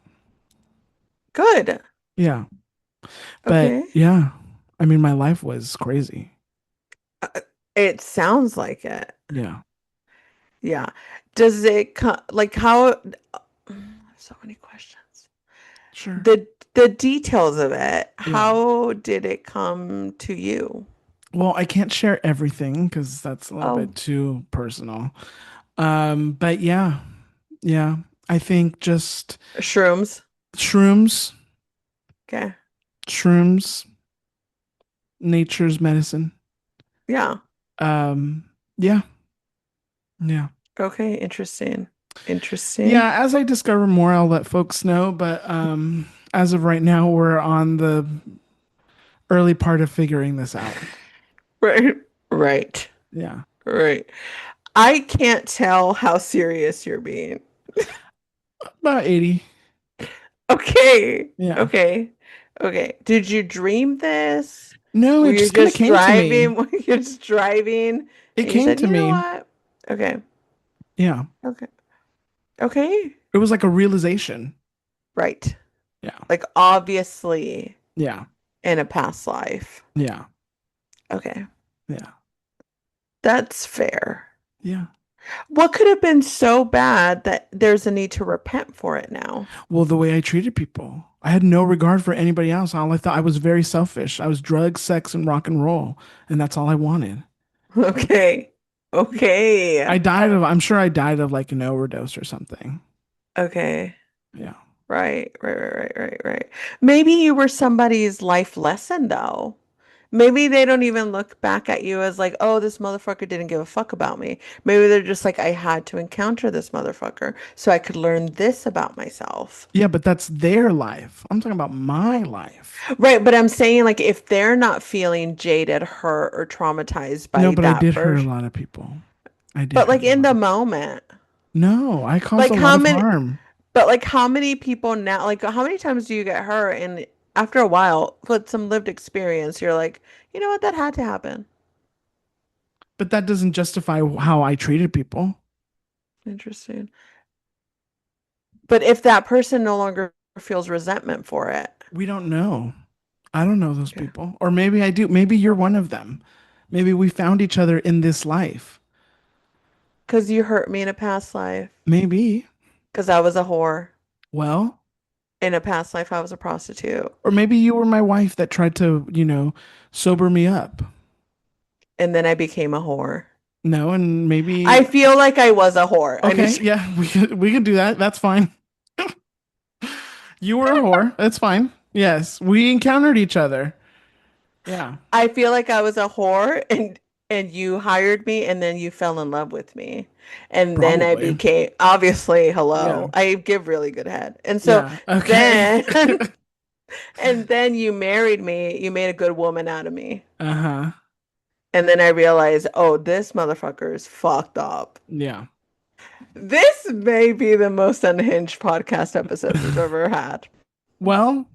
Good. Yeah. But Okay. yeah. I mean, my life was crazy. Uh, It sounds like it. Yeah. Yeah. Does it come like how so many questions. Sure. The details of it, Yeah. how did it come to you? Well, I can't share everything because that's a little Oh, bit too personal. But yeah. Yeah. I think just shrooms. shrooms, Okay. shrooms, nature's medicine. Yeah. Um, yeah. Yeah. Okay. Interesting. Interesting. Yeah, as I discover more, I'll let folks know. But as of right now, we're on the early part of figuring this out. Right. Right. Yeah. Right. I can't tell how serious you're being. About 80. Okay. Yeah. Okay. Okay. Did you dream this? No, Were it you just kind of just came to me. driving? Were you just driving It and you came said, to you know me. what? Okay. Yeah. Okay. Okay. It was like a realization. Right. Yeah. Like obviously Yeah. in a past life. Yeah. Okay. Yeah. That's fair. Yeah. What could have been so bad that there's a need to repent for it now? Well, the way I treated people, I had no regard for anybody else. All I thought I was very selfish. I was drugs, sex, and rock and roll, and that's all I wanted. Okay. Okay. I'm sure I died of like an overdose or something. Okay. Yeah. Right, right, right, right, right, right. Maybe you were somebody's life lesson, though. Maybe they don't even look back at you as like, oh, this motherfucker didn't give a fuck about me. Maybe they're just like, I had to encounter this motherfucker so I could learn this about myself. Yeah, but that's their life. I'm talking about my life. Right, but I'm saying like if they're not feeling jaded, hurt, or traumatized No, by but I that did hurt a version, lot of people. I did but hurt like a in lot the of people. moment, No, I caused like a lot how of many, harm. but like how many people now, like how many times do you get hurt? And after a while, with some lived experience, you're like, you know what, that had to happen. But that doesn't justify how I treated people. Interesting. But if that person no longer feels resentment for it, We don't know. I don't know those okay, people. Or maybe I do. Maybe you're one of them. Maybe we found each other in this life. because you hurt me in a past life, Maybe. because I was a whore. Well, In a past life, I was a prostitute. or maybe you were my wife that tried to, sober me up. And then I became a whore. No, and I maybe feel like I was a whore. I okay, need yeah, we could do that. That's fine. You were a whore. That's fine. Yes, we encountered each other. Yeah, I feel like I was a whore and you hired me and then you fell in love with me. And then I probably. became obviously Yeah. hello. I give really good head. And so Yeah. Okay. then and then you married me. You made a good woman out of me. Uh-huh. And then I realized, oh, this motherfucker is fucked up. Yeah. This may be the most unhinged podcast episode we've ever had. Well,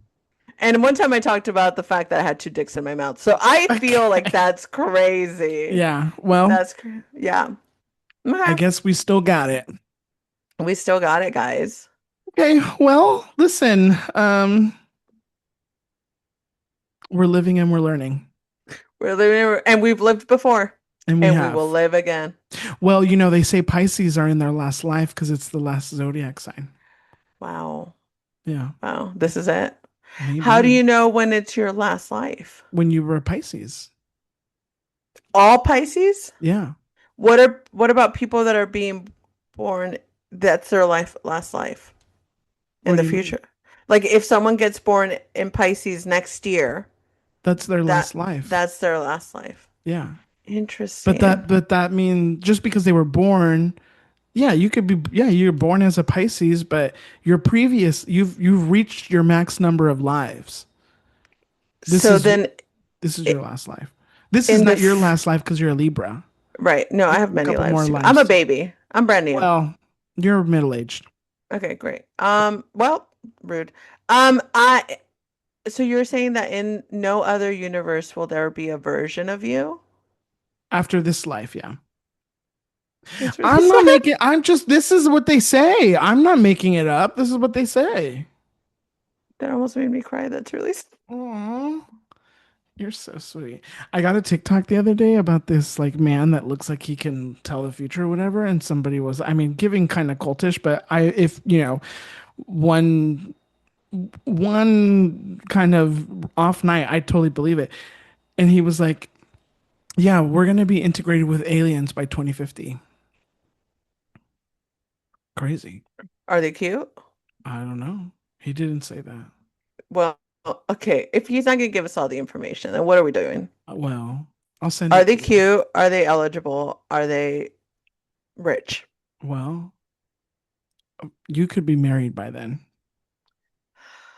And one time I talked about the fact that I had two dicks in my mouth. So I feel like Okay. that's crazy. Yeah. Well, Yeah. I Okay. guess we still got it. We still got it, guys. Okay. Well, listen, we're living and we're learning. We're living and we've lived before And we and we will have. live again. Well, they say Pisces are in their last life because it's the last zodiac sign. Wow. Yeah. Wow. This is it. How do Maybe. you know when it's your last life? When you were a Pisces. All Pisces? Yeah. What about people that are being born that's their last life in What do the you mean? future? Like if someone gets born in Pisces next year, That's their that last life. that's their last life. Yeah. But Interesting. that mean just because they were born, yeah, you could be yeah, you're born as a Pisces, but you've reached your max number of lives. This So is then this is i- your last life. This is in the not your f last life because you're a Libra. right. No, I You have have a many couple lives more too. I'm a lives to go. baby. I'm brand new. Well, you're middle-aged. Okay, great. Well, rude. I so you're saying that in no other universe will there be a version of you? After this life, yeah. That's really I'm not sad. making I'm just this is what they say. I'm not making it up. This is what they say. That almost made me cry. That's really sad. Aw, you're so sweet. I got a TikTok the other day about this like man that looks like he can tell the future or whatever, and somebody was, I mean, giving kind of cultish, but if one one kind of off night, I totally believe it. And he was like, "Yeah, we're gonna be integrated with aliens by 2050." Crazy. Are they cute? I don't know. He didn't say that. Well, okay. If he's not gonna give us all the information, then what are we doing? Well, I'll send Are it they to you. cute? Are they eligible? Are they rich? Well, you could be married by then.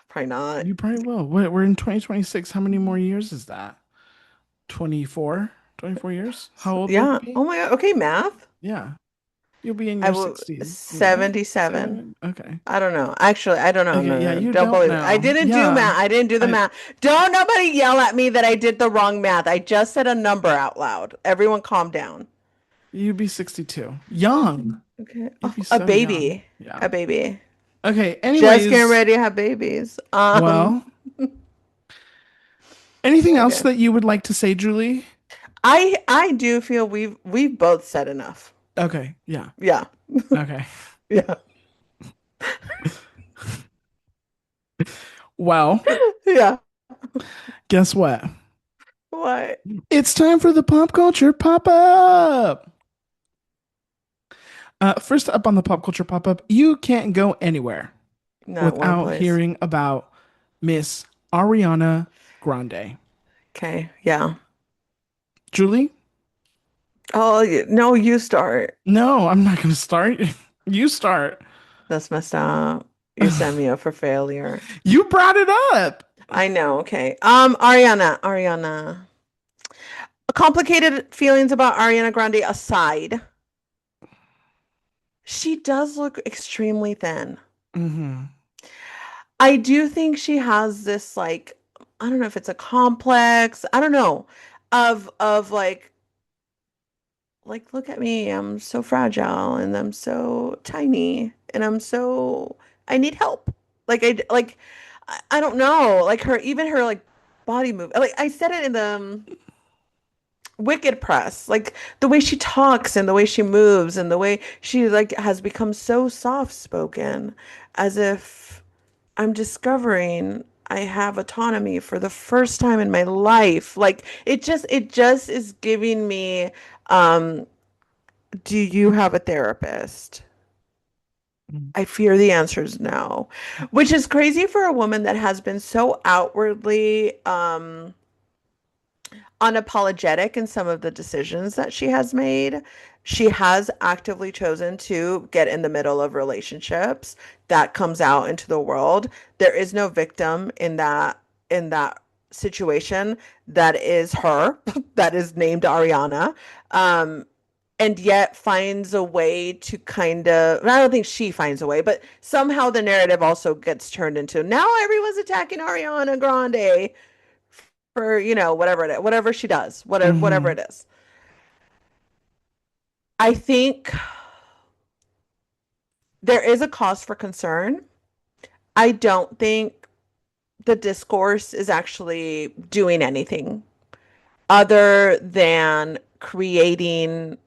Probably not. You probably will. We're in 2026. How many more years is that? 24? 24 years? How old will you Yeah. be? Oh my God. Okay, math. Yeah. You'll be in I your will 60s, right? 77. 7? Okay. I don't know. Actually, I don't know. Okay, yeah, No, no. you Don't don't believe it. I know. didn't do Yeah. math. I didn't do the I math. Don't nobody yell at me that I did the wrong math. I just said a number out loud. Everyone calm down. You'd be 62. Young. Okay. You'd Oh, be a so young. baby. Yeah. A baby. Okay, Just getting anyways, ready to have babies. well, anything else Okay. that you would like to say, Julie? I do feel we've both said enough. Okay, yeah. Yeah. Okay. Yeah. Well, Yeah. guess what? What? It's time for the pop culture pop up. First up on the pop culture pop up, you can't go anywhere Not one without place. hearing about Miss Ariana Grande. Okay. Yeah. Julie? Oh, no, you start. No, I'm not going to start. You start. That's messed up. You set me up for failure. You brought it up. I know. Okay. Ariana. Complicated feelings about Ariana Grande aside, she does look extremely thin. Hmm. I do think she has this like, I don't know if it's a complex, I don't know, of like look at me, I'm so fragile and I'm so tiny and I need help. I don't know, like her even her like body move. Like I said it in the Wicked Press, like the way she talks and the way she moves and the way she like has become so soft spoken, as if I'm discovering I have autonomy for the first time in my life. Like it just is giving me, um, do you have a therapist? I fear the answer is no, which is crazy for a woman that has been so outwardly unapologetic in some of the decisions that she has made. She has actively chosen to get in the middle of relationships. That comes out into the world. There is no victim in that situation that is her, that is named Ariana. Um, and yet finds a way to kind of, I don't think she finds a way, but somehow the narrative also gets turned into now everyone's attacking Ariana Grande for, whatever she does, whatever Hmm. it is. I think there is a cause for concern. I don't think the discourse is actually doing anything other than creating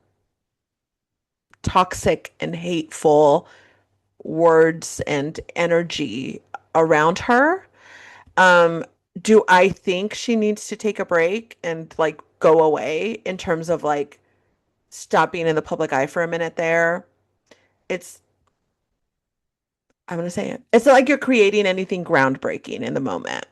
toxic and hateful words and energy around her. Um, do I think she needs to take a break and like go away in terms of like stop being in the public eye for a minute there? It's, I'm gonna say it. It's not like you're creating anything groundbreaking in the moment.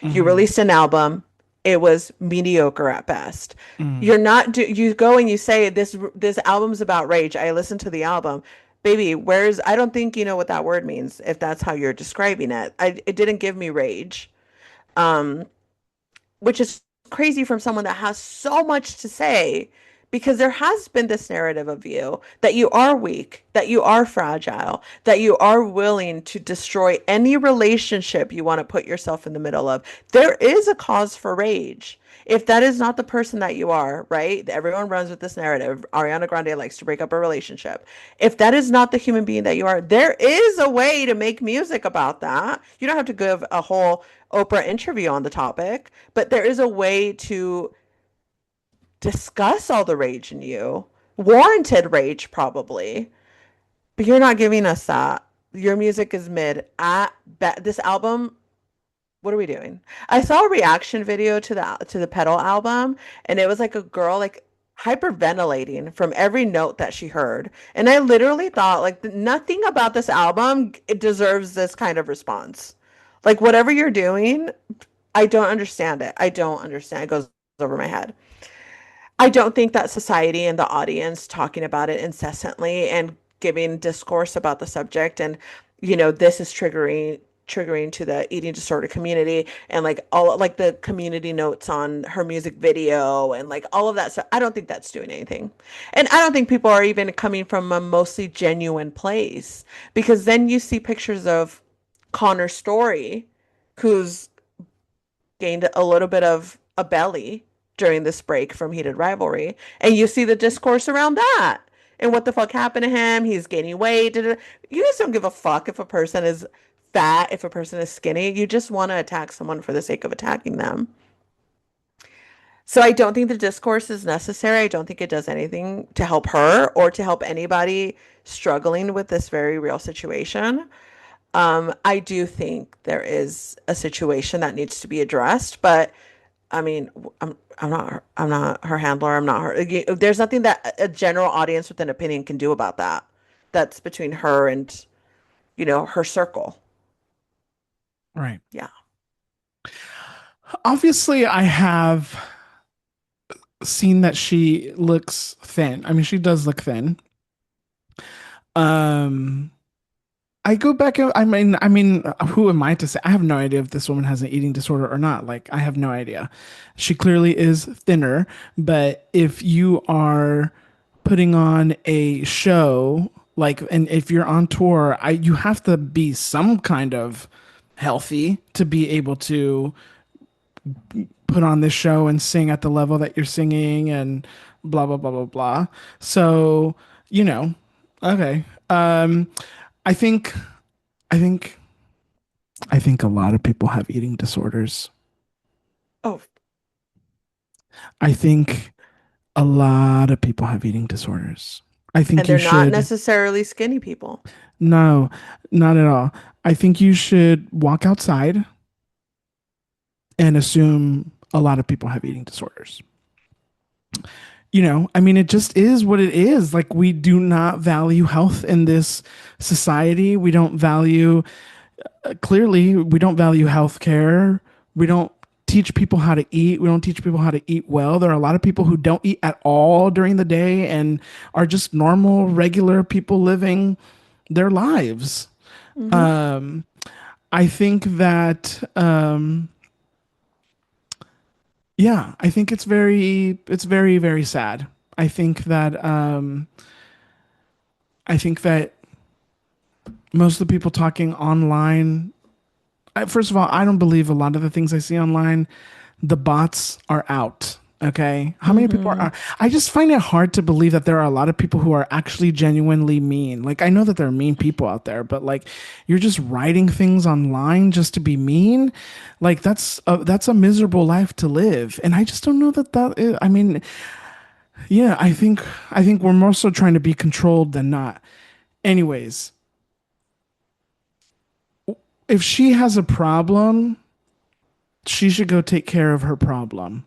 You Hmm. released an album. It was mediocre at best. Hmm. You're not do you go and you say this album's about rage. I listened to the album. Baby, where's I don't think you know what that word means if that's how you're describing it. It didn't give me rage. Um, which is crazy from someone that has so much to say because there has been this narrative of you that you are weak, that you are fragile, that you are willing to destroy any relationship you want to put yourself in the middle of. There is a cause for rage. If that is not the person that you are, right? Everyone runs with this narrative. Ariana Grande likes to break up a relationship. If that is not the human being that you are, there is a way to make music about that. You don't have to give a whole Oprah interview on the topic, but there is a way to discuss all the rage in you. Warranted rage, probably. But you're not giving us that. Your music is mid at this album. What are we doing? I saw a reaction video to the Pedal album, and it was like a girl like hyperventilating from every note that she heard. And I literally thought like nothing about this album it deserves this kind of response. Like whatever you're doing, I don't understand it. I don't understand. It goes over my head. I don't think that society and the audience talking about it incessantly and giving discourse about the subject and this is triggering to the eating disorder community and like all like the community notes on her music video and like all of that stuff. I don't think that's doing anything. And I don't think people are even coming from a mostly genuine place because then you see pictures of Connor Story, who's gained a little bit of a belly during this break from Heated Rivalry. And you see the discourse around that. And what the fuck happened to him? He's gaining weight. Da, da, da. You just don't give a fuck if a person is fat, if a person is skinny. You just want to attack someone for the sake of attacking them. So I don't think the discourse is necessary. I don't think it does anything to help her or to help anybody struggling with this very real situation. I do think there is a situation that needs to be addressed, but I mean, I'm not her handler. I'm not her. There's nothing that a general audience with an opinion can do about that. That's between her and, her circle. Right. Yeah. Obviously, I have seen that she looks thin. I mean, she does look thin. Um, I go back. I mean, who am I to say? I have no idea if this woman has an eating disorder or not. Like, I have no idea. She clearly is thinner, but if you are putting on a show, like, and if you're on tour, you have to be some kind of healthy to be able to put on this show and sing at the level that you're singing and blah blah blah blah blah. So, you know, okay. I think I think I think a lot of people have eating disorders. Oh, I think a lot of people have eating disorders. I think and you they're not should necessarily skinny people. no, not at all. I think you should walk outside and assume a lot of people have eating disorders. I mean, it just is what it is. Like, we do not value health in this society. We don't value, clearly, we don't value healthcare. We don't teach people how to eat. We don't teach people how to eat well. There are a lot of people who don't eat at all during the day and are just normal, regular people living their lives. Hmm. Um, I think that, yeah, I think it's very, very sad. I think that I think that most of the people talking online, first of all, I don't believe a lot of the things I see online. The bots are out. Okay. How many people Mm-hmm. are, I just find it hard to believe that there are a lot of people who are actually genuinely mean. Like, I know that there are mean people out there, but like, you're just writing things online just to be mean. Like, that's a miserable life to live. And I just don't know that that is, I mean, yeah, I think we're more so trying to be controlled than not. Anyways, if she has a problem, she should go take care of her problem.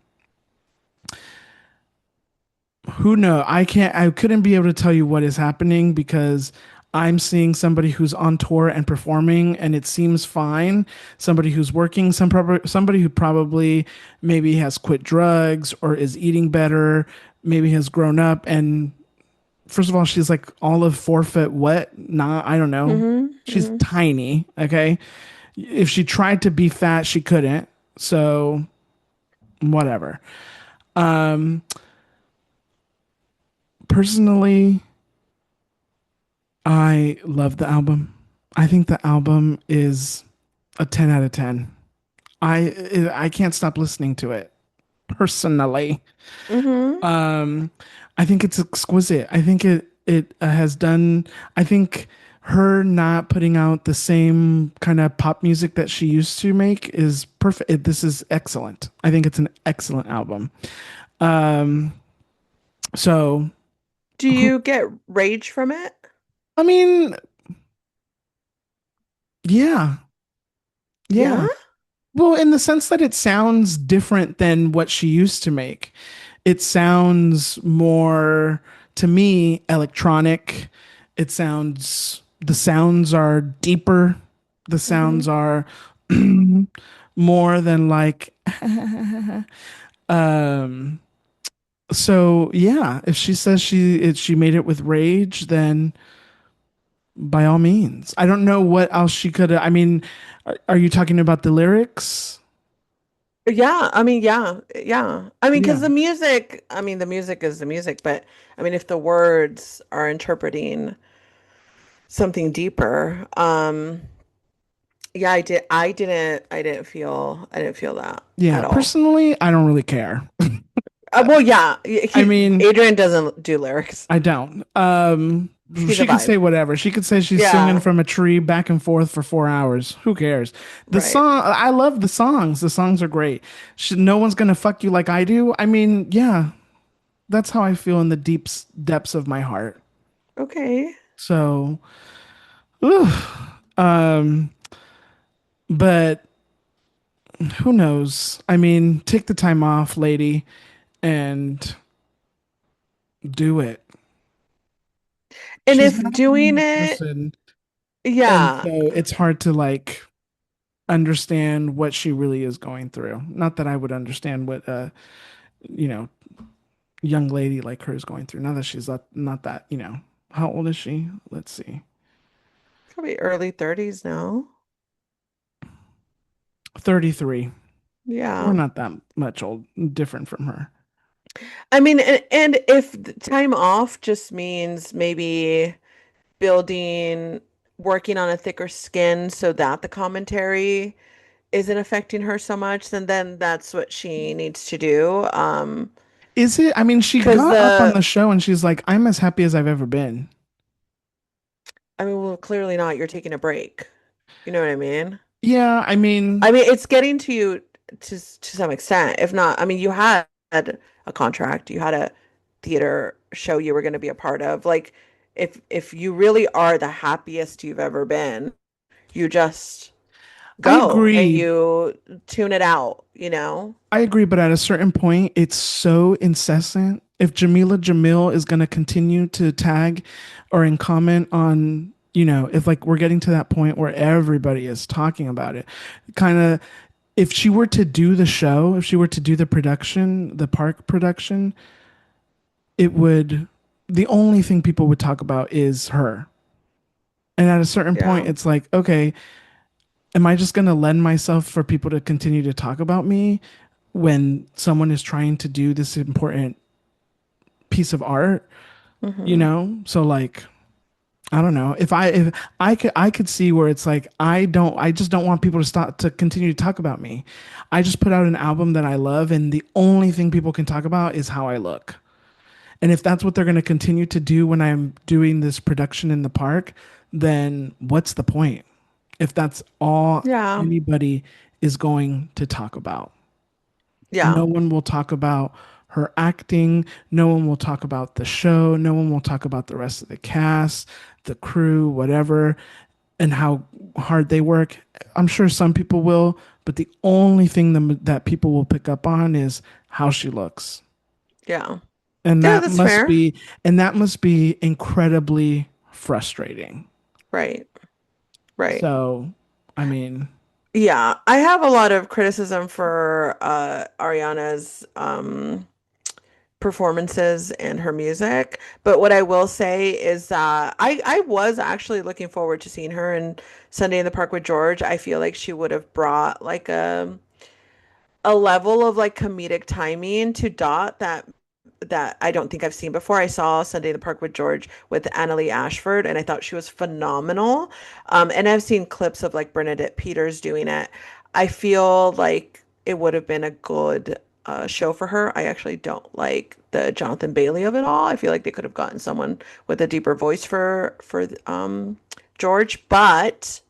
Who know? I couldn't be able to tell you what is happening because I'm seeing somebody who's on tour and performing and it seems fine. Somebody who's working, somebody who probably maybe has quit drugs or is eating better, maybe has grown up. And first of all, she's like all of 4 foot what? Nah, I don't know. Mm-hmm. She's Mm-hmm. tiny. Okay. If she tried to be fat, she couldn't. So whatever. Um, Personally, I love the album. I think the album is a 10 out of 10. I can't stop listening to it personally. Mm-hmm. Um I think it's exquisite. I think it has done I think her not putting out the same kind of pop music that she used to make is perfect. This is excellent. I think it's an excellent album. Um so Do who you get rage from it? I mean, yeah. Yeah. Yeah. Well, in the sense that it sounds different than what she used to make. It sounds more, to me, electronic. The sounds are deeper. The Mm-hmm. sounds are more than like, um, so yeah, if she says she made it with rage, then by all means. I don't know what else she could have. I mean, are you talking about the lyrics? Yeah, I mean, yeah, yeah. I mean, Yeah. because the music, I mean, the music is the music, but I mean, if the words are interpreting something deeper, yeah, I didn't feel that Yeah, at all. personally, I don't really care. Well, yeah, I mean, Adrian doesn't do lyrics. I don't. He's a She could vibe. say whatever. She could say she's swinging Yeah, from a tree back and forth for 4 hours. Who cares? The right. song, I love the songs. The songs are great. No one's gonna fuck you like I do. I mean, yeah, that's how I feel in the deep depths of my heart. Okay. So, ooh, um, but who knows? I mean, take the time off, lady, and do it. And She's if not a doing normal it, person. And yeah, so it's hard to like understand what she really is going through. Not that I would understand what a, you know, young lady like her is going through. Not that she's not that, how old is she? Let's see. probably early 30s now. 33. We're Yeah. not that much old different from her. I mean, and if the time off just means maybe building, working on a thicker skin so that the commentary isn't affecting her so much, then that's what she needs to do. Is it? I mean, she Because got up on the show and she's like, "I'm as happy as I've ever been." I mean, well, clearly not. You're taking a break. You know what I mean? Yeah, I mean, I mean, it's getting to you to some extent. If not, I mean, you had a contract, you had a theater show you were going to be a part of. Like, if you really are the happiest you've ever been, you just I go and agree. you tune it out, you know? I agree, but at a certain point, it's so incessant. If Jamila Jamil is going to continue to tag or in comment on, if like we're getting to that point where everybody is talking about it, kind of, if she were to do the show, if she were to do the production, the park production, it would, the only thing people would talk about is her. And at a certain point, Yeah. it's like, okay, am I just going to lend myself for people to continue to talk about me when someone is trying to do this important piece of art, you Hmm. know? So like I don't know. If I could see where it's like I just don't want people to stop to continue to talk about me. I just put out an album that I love and the only thing people can talk about is how I look. And if that's what they're going to continue to do when I'm doing this production in the park, then what's the point? If that's all Yeah. anybody is going to talk about. Yeah. No one will talk about her acting. No one will talk about the show. No one will talk about the rest of the cast, the crew, whatever, and how hard they work. I'm sure some people will, but the only thing that people will pick up on is how she looks. Yeah. And Yeah, that that's must fair. be and that must be incredibly frustrating. Right. Right. So, I mean, Yeah, I have a lot of criticism for Ariana's performances and her music, but what I will say is that I was actually looking forward to seeing her in Sunday in the Park with George. I feel like she would have brought like a level of like comedic timing to Dot that I don't think I've seen before. I saw Sunday in the Park with George with Annalee Ashford, and I thought she was phenomenal. And I've seen clips of like Bernadette Peters doing it. I feel like it would have been a good show for her. I actually don't like the Jonathan Bailey of it all. I feel like they could have gotten someone with a deeper voice for George, but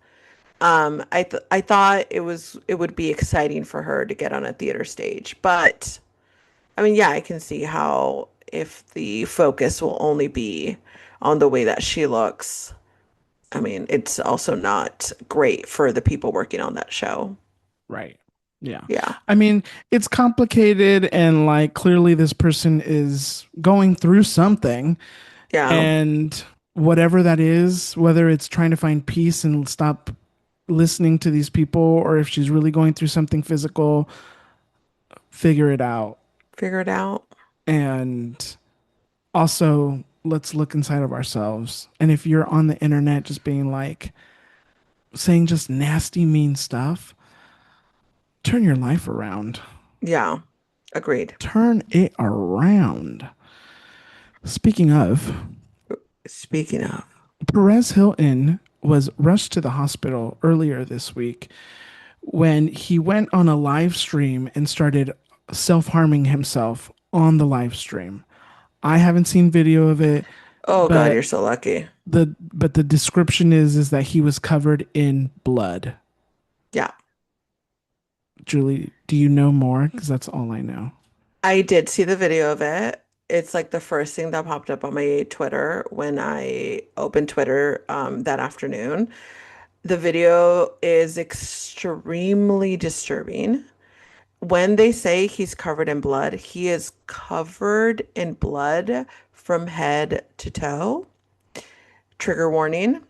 I thought it would be exciting for her to get on a theater stage. But I mean, yeah, I can see how if the focus will only be on the way that she looks, I mean, it's also not great for the people working on that show. right. Yeah. Yeah. I mean, it's complicated and like clearly this person is going through something Yeah. and whatever that is, whether it's trying to find peace and stop listening to these people or if she's really going through something physical, figure it out. Figure it out. And also, let's look inside of ourselves. And if you're on the internet just being like saying just nasty, mean stuff, turn your life around. Yeah. Agreed. Turn it around. Speaking of, Speaking of. Perez Hilton was rushed to the hospital earlier this week when he went on a live stream and started self harming himself on the live stream. I haven't seen video of it, Oh God, but you're so lucky. the description is that he was covered in blood. Yeah. Julie, do you know more? Because that's all I know. I did see the video of it. It's like the first thing that popped up on my Twitter when I opened Twitter that afternoon. The video is extremely disturbing. When they say he's covered in blood, he is covered in blood from head to toe. Trigger warning.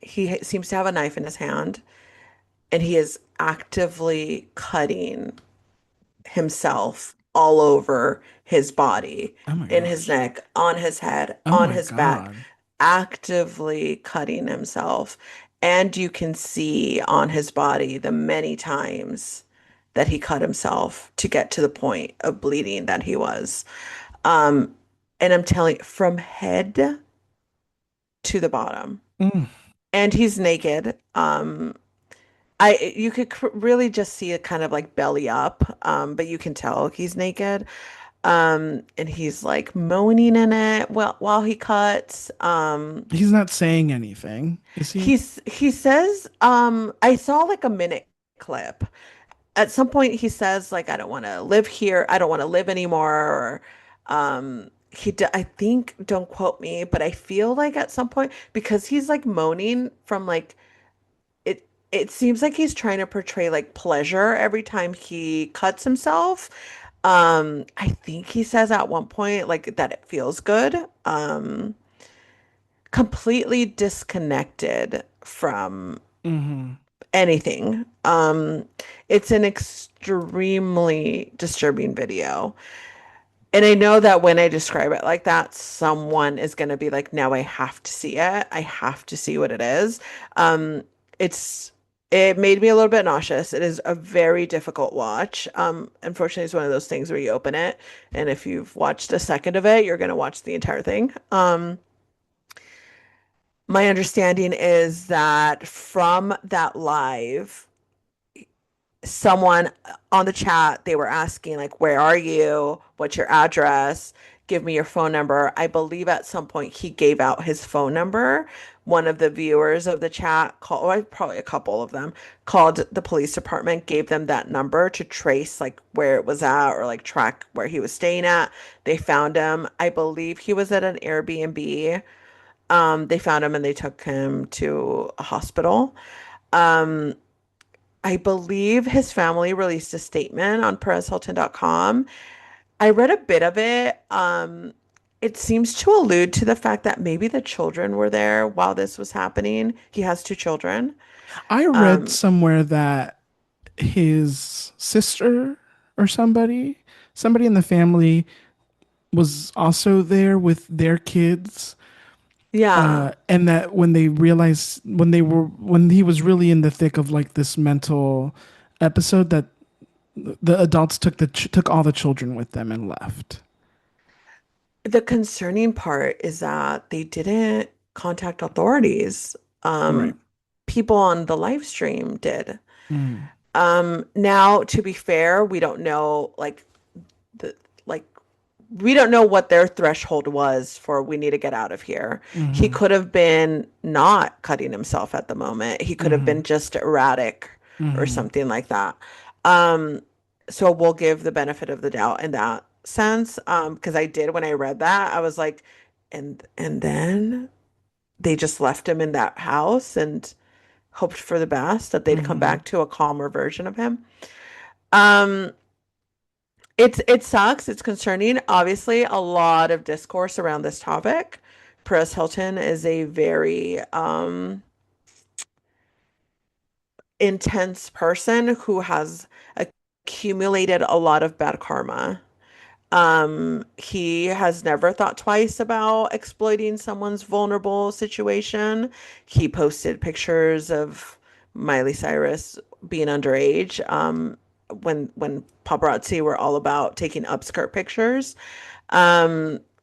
Seems to have a knife in his hand and he is actively cutting himself all over his body, Oh my in his gosh. neck, on his head, Oh on my his back, God. actively cutting himself. And you can see on his body the many times that he cut himself to get to the point of bleeding that he was. Um, and I'm telling you, from head to the bottom. Mm. And he's naked. You could really just see it kind of like belly up, but you can tell he's naked. And he's like moaning in it while he cuts. He's not saying anything, is he? He says, I saw like a minute clip. At some point he says like I don't want to live here. I don't want to live anymore. Or I think, don't quote me, but I feel like at some point because he's like moaning from like it seems like he's trying to portray like pleasure every time he cuts himself. I think he says at one point like that it feels good. Completely disconnected from Hmm. anything. It's an extremely disturbing video. And I know that when I describe it like that, someone is going to be like, now I have to see it. I have to see what it is. Um, it's It made me a little bit nauseous. It is a very difficult watch. Unfortunately, it's one of those things where you open it, and if you've watched a second of it, you're going to watch the entire thing. My understanding is that from that live, someone on the chat, they were asking, like, where are you? What's your address? Give me your phone number. I believe at some point he gave out his phone number. One of the viewers of the chat called, or probably a couple of them, called the police department, gave them that number to trace like where it was at or like track where he was staying at. They found him. I believe he was at an Airbnb. They found him and they took him to a hospital. Um, I believe his family released a statement on perezhilton.com. I read a bit of it. It seems to allude to the fact that maybe the children were there while this was happening. He has two children. I read Um, somewhere that his sister or somebody in the family was also there with their kids. yeah, And that when they realized when he was really in the thick of like this mental episode, that the adults took all the children with them and left. the concerning part is that they didn't contact authorities. Right. Um, People on the live stream did. Mm. Now, to be fair, we don't know the like we don't know what their threshold was for we need to get out of here. He Hmm. could have been not cutting himself at the moment. He could have Hmm. been just erratic or Hmm. something like that. Um, so we'll give the benefit of the doubt in that sense. Because I did when I read that, I was like, and then they just left him in that house and hoped for the best that they'd come Hmm. back to a calmer version of him. Um, it sucks. It's concerning. Obviously, a lot of discourse around this topic. Perez Hilton is a very intense person who has accumulated a lot of bad karma. He has never thought twice about exploiting someone's vulnerable situation. He posted pictures of Miley Cyrus being underage, when paparazzi were all about taking upskirt pictures.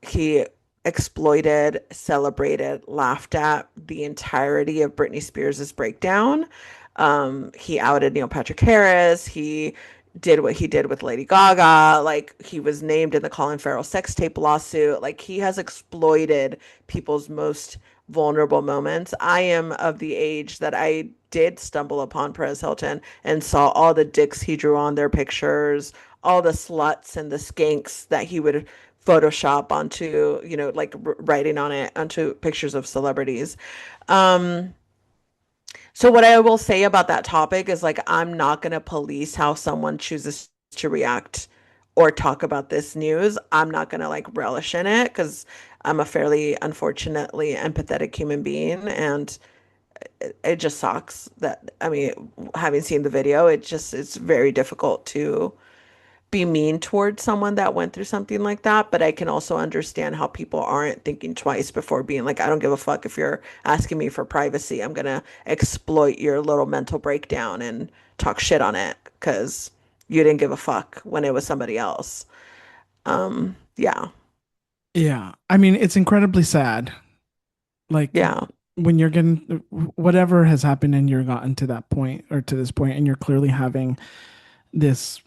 He exploited, celebrated, laughed at the entirety of Britney Spears' breakdown. He outed Neil Patrick Harris. He did what he did with Lady Gaga. Like he was named in the Colin Farrell sex tape lawsuit. Like he has exploited people's most vulnerable moments. I am of the age that I did stumble upon Perez Hilton and saw all the dicks he drew on their pictures, all the sluts and the skanks that he would Photoshop onto, like writing on it onto pictures of celebrities. Um, so what I will say about that topic is like I'm not going to police how someone chooses to react or talk about this news. I'm not going to like relish in it because I'm a fairly unfortunately empathetic human being and it just sucks that I mean having seen the video it's very difficult to be mean towards someone that went through something like that, but I can also understand how people aren't thinking twice before being like, I don't give a fuck if you're asking me for privacy. I'm gonna exploit your little mental breakdown and talk shit on it because you didn't give a fuck when it was somebody else. Yeah, Yeah. I mean, it's incredibly sad. Like yeah, when you're getting whatever has happened and you're gotten to that point or to this point and you're clearly having this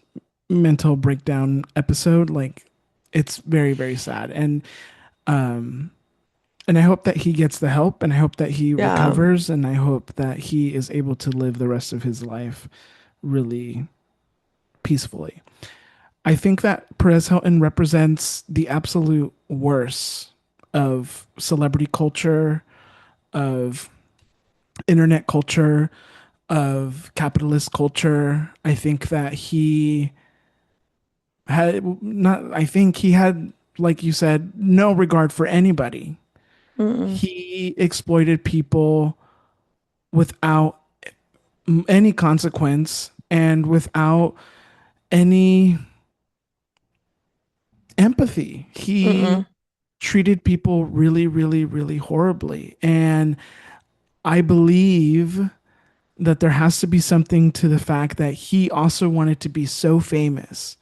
mental breakdown episode, like it's very, very sad. Um and I hope that he gets the help and I hope that he yeah, recovers and I hope that he is able to live the rest of his life really peacefully. I think that Perez Hilton represents the absolute worst of celebrity culture, of internet culture, of capitalist culture. I think that he I think he had, like you said, no regard for anybody. mm-mm, He exploited people without any consequence and without any empathy. He mm-mm, treated people really, really, really horribly. And I believe that there has to be something to the fact that he also wanted to be so famous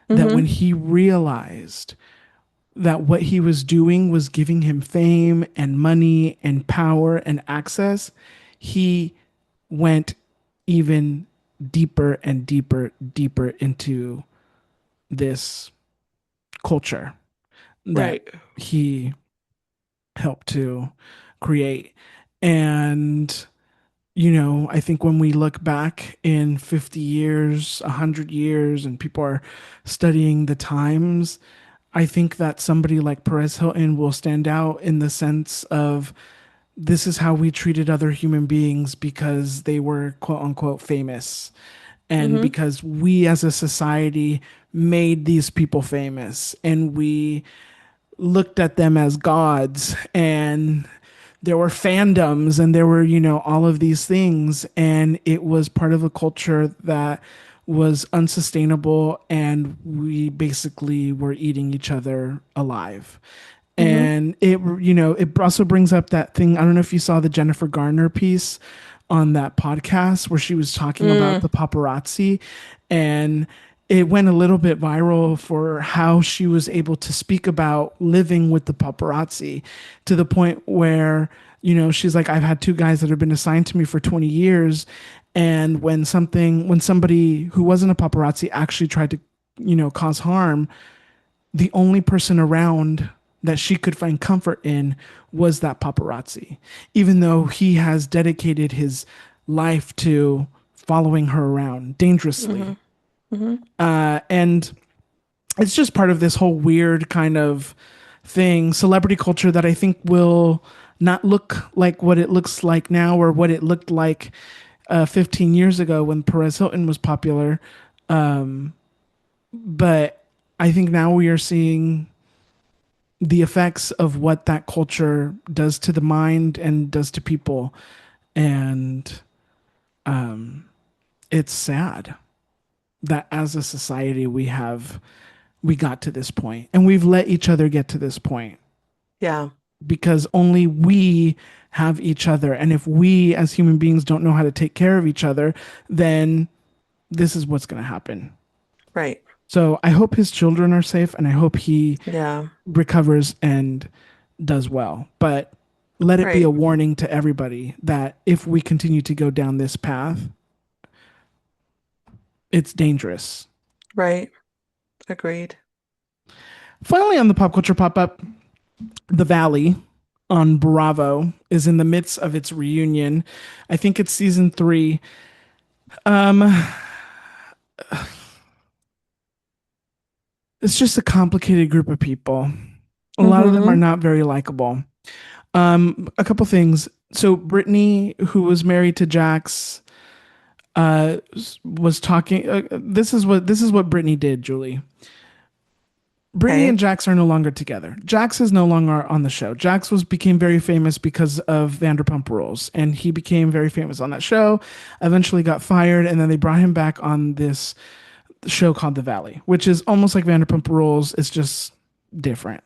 that when Mm-hmm. he realized that what he was doing was giving him fame and money and power and access, he went even deeper and deeper into this culture that Right. he helped to create. And, I think when we look back in 50 years, 100 years, and people are studying the times, I think that somebody like Perez Hilton will stand out in the sense of this is how we treated other human beings because they were quote unquote famous. And Mm-hmm. because we as a society made these people famous and we looked at them as gods, and there were fandoms and there were, all of these things. And it was part of a culture that was unsustainable. And we basically were eating each other alive. Mm-hmm. And it also brings up that thing. I don't know if you saw the Jennifer Garner piece on that podcast where she was talking about Mm. the paparazzi, and it went a little bit viral for how she was able to speak about living with the paparazzi to the point where, she's like, I've had two guys that have been assigned to me for 20 years. And when somebody who wasn't a paparazzi actually tried to, cause harm, the only person around that she could find comfort in was that paparazzi, even though he has dedicated his life to following her around Mm-hmm. dangerously. Mm-hmm. And it's just part of this whole weird kind of thing, celebrity culture that I think will not look like what it looks like now or what it looked like 15 years ago when Perez Hilton was popular. But I think now we are seeing the effects of what that culture does to the mind and does to people. And it's sad that as a society we got to this point and we've let each other get to this point Yeah. because only we have each other. And if we as human beings don't know how to take care of each other, then this is what's going to happen. Right. So I hope his children are safe and I hope he Yeah. recovers and does well. But let it be a Right. warning to everybody that if we continue to go down this path, it's dangerous. Right. Agreed. Finally, on the pop culture pop up, The Valley on Bravo is in the midst of its reunion. I think it's season 3. Um, it's just a complicated group of people. A lot of them are Mm-hmm. not very likable. A couple things. So Brittany, who was married to Jax, was talking. This is what Brittany did, Julie. Brittany Okay. and Jax are no longer together. Jax is no longer on the show. Jax became very famous because of Vanderpump Rules, and he became very famous on that show. Eventually, got fired, and then they brought him back on this show called The Valley, which is almost like Vanderpump Rules. It's just different.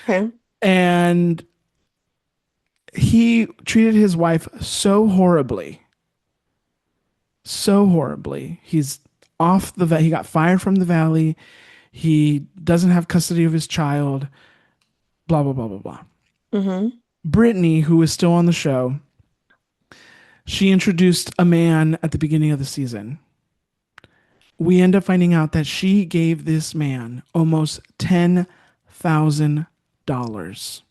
Okay. And he treated his wife so horribly, so horribly. He's off the. He got fired from The Valley. He doesn't have custody of his child. Blah blah blah blah blah. Mm-hmm. Brittany, who is still on the show, she introduced a man at the beginning of the season. We end up finding out that she gave this man almost $10,000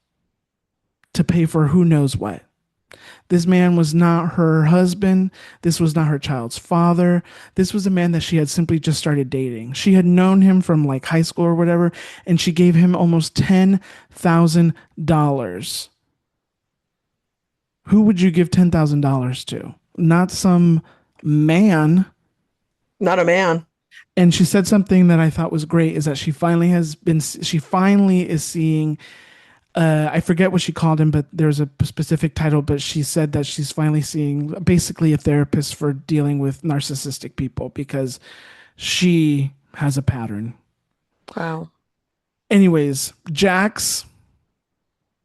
to pay for who knows what. This man was not her husband. This was not her child's father. This was a man that she had simply just started dating. She had known him from like high school or whatever, and she gave him almost $10,000. Who would you give $10,000 to? Not some man. Not a man. And she said something that I thought was great is that she finally is seeing, I forget what she called him, but there's a specific title, but she said that she's finally seeing basically a therapist for dealing with narcissistic people because she has a pattern. Wow. Anyways, Jax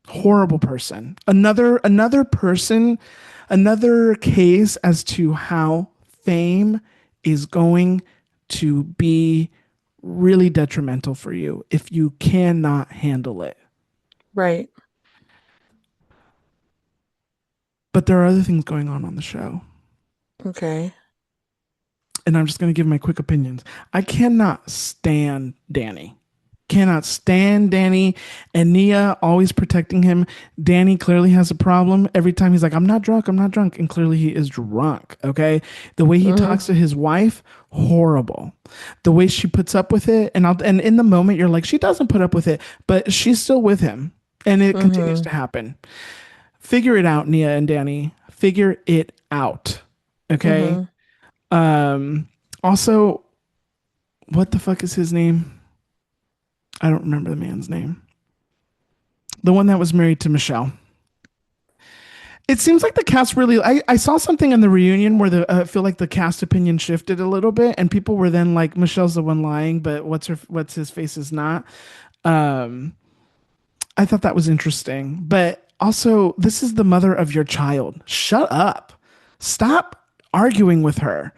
Horrible person. Another person, another case as to how fame is going to be really detrimental for you if you cannot handle it. Right. But there are other things going on the show. Okay. And I'm just going to give my quick opinions. I cannot stand Danny. Cannot stand Danny and Nia always protecting him. Danny clearly has a problem. Every time he's like, I'm not drunk, I'm not drunk. And clearly he is drunk. Okay. The way he Mm-hmm. talks to his wife, horrible. The way she puts up with it. And in the moment, you're like, she doesn't put up with it, but she's still with him. And it continues Mm-hmm. to happen. Figure it out, Nia and Danny. Figure it out. Okay. Mm-hmm. Um, also, what the fuck is his name? I don't remember the man's name. The one that was married to Michelle. It seems like the cast really. I saw something in the reunion where I feel like the cast opinion shifted a little bit, and people were then like, Michelle's the one lying, but what's his face is not. Um, I thought that was interesting, but also this is the mother of your child. Shut up. Stop arguing with her.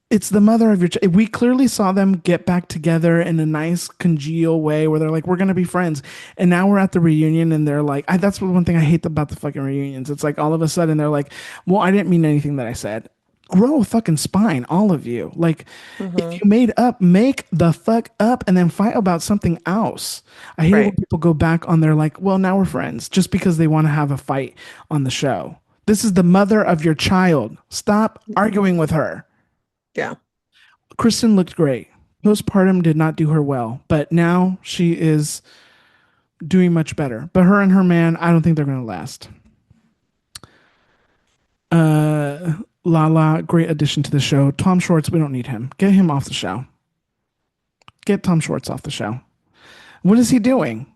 It's the mother of your we clearly saw them get back together in a nice congenial way where they're like, we're gonna be friends, and now we're at the reunion and they're like, that's one thing I hate about the fucking reunions. It's like all of a sudden they're like, well, I didn't mean anything that I said. Grow a fucking spine, all of you. Like, if Mm-hmm. you made up, make the fuck up and then fight about something else. I hate it when Right. people go back on their like, well, now we're friends just because they want to have a fight on the show. This is the mother of your child. Stop arguing with her. Yeah. Kristen looked great. Postpartum did not do her well, but now she is doing much better. But her and her man, I don't think they're going to last. Lala, great addition to the show. Tom Schwartz, we don't need him. Get him off the show. Get Tom Schwartz off the show. What is he doing?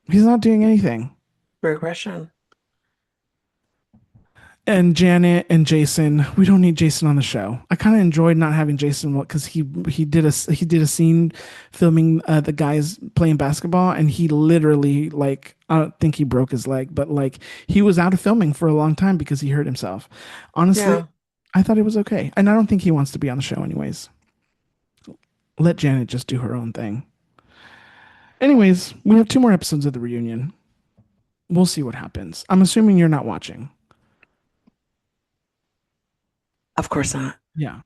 He's not doing anything. Great question. And Janet and Jason, we don't need Jason on the show. I kind of enjoyed not having Jason because he did a scene filming the guys playing basketball, and he literally like, I don't think he broke his leg, but like he was out of filming for a long time because he hurt himself. Honestly, Yeah. I thought it was okay, and I don't think he wants to be on the show anyways. Let Janet just do her own thing. Anyways, we have two more episodes of the reunion. We'll see what happens. I'm assuming you're not watching. Of course not. Yeah.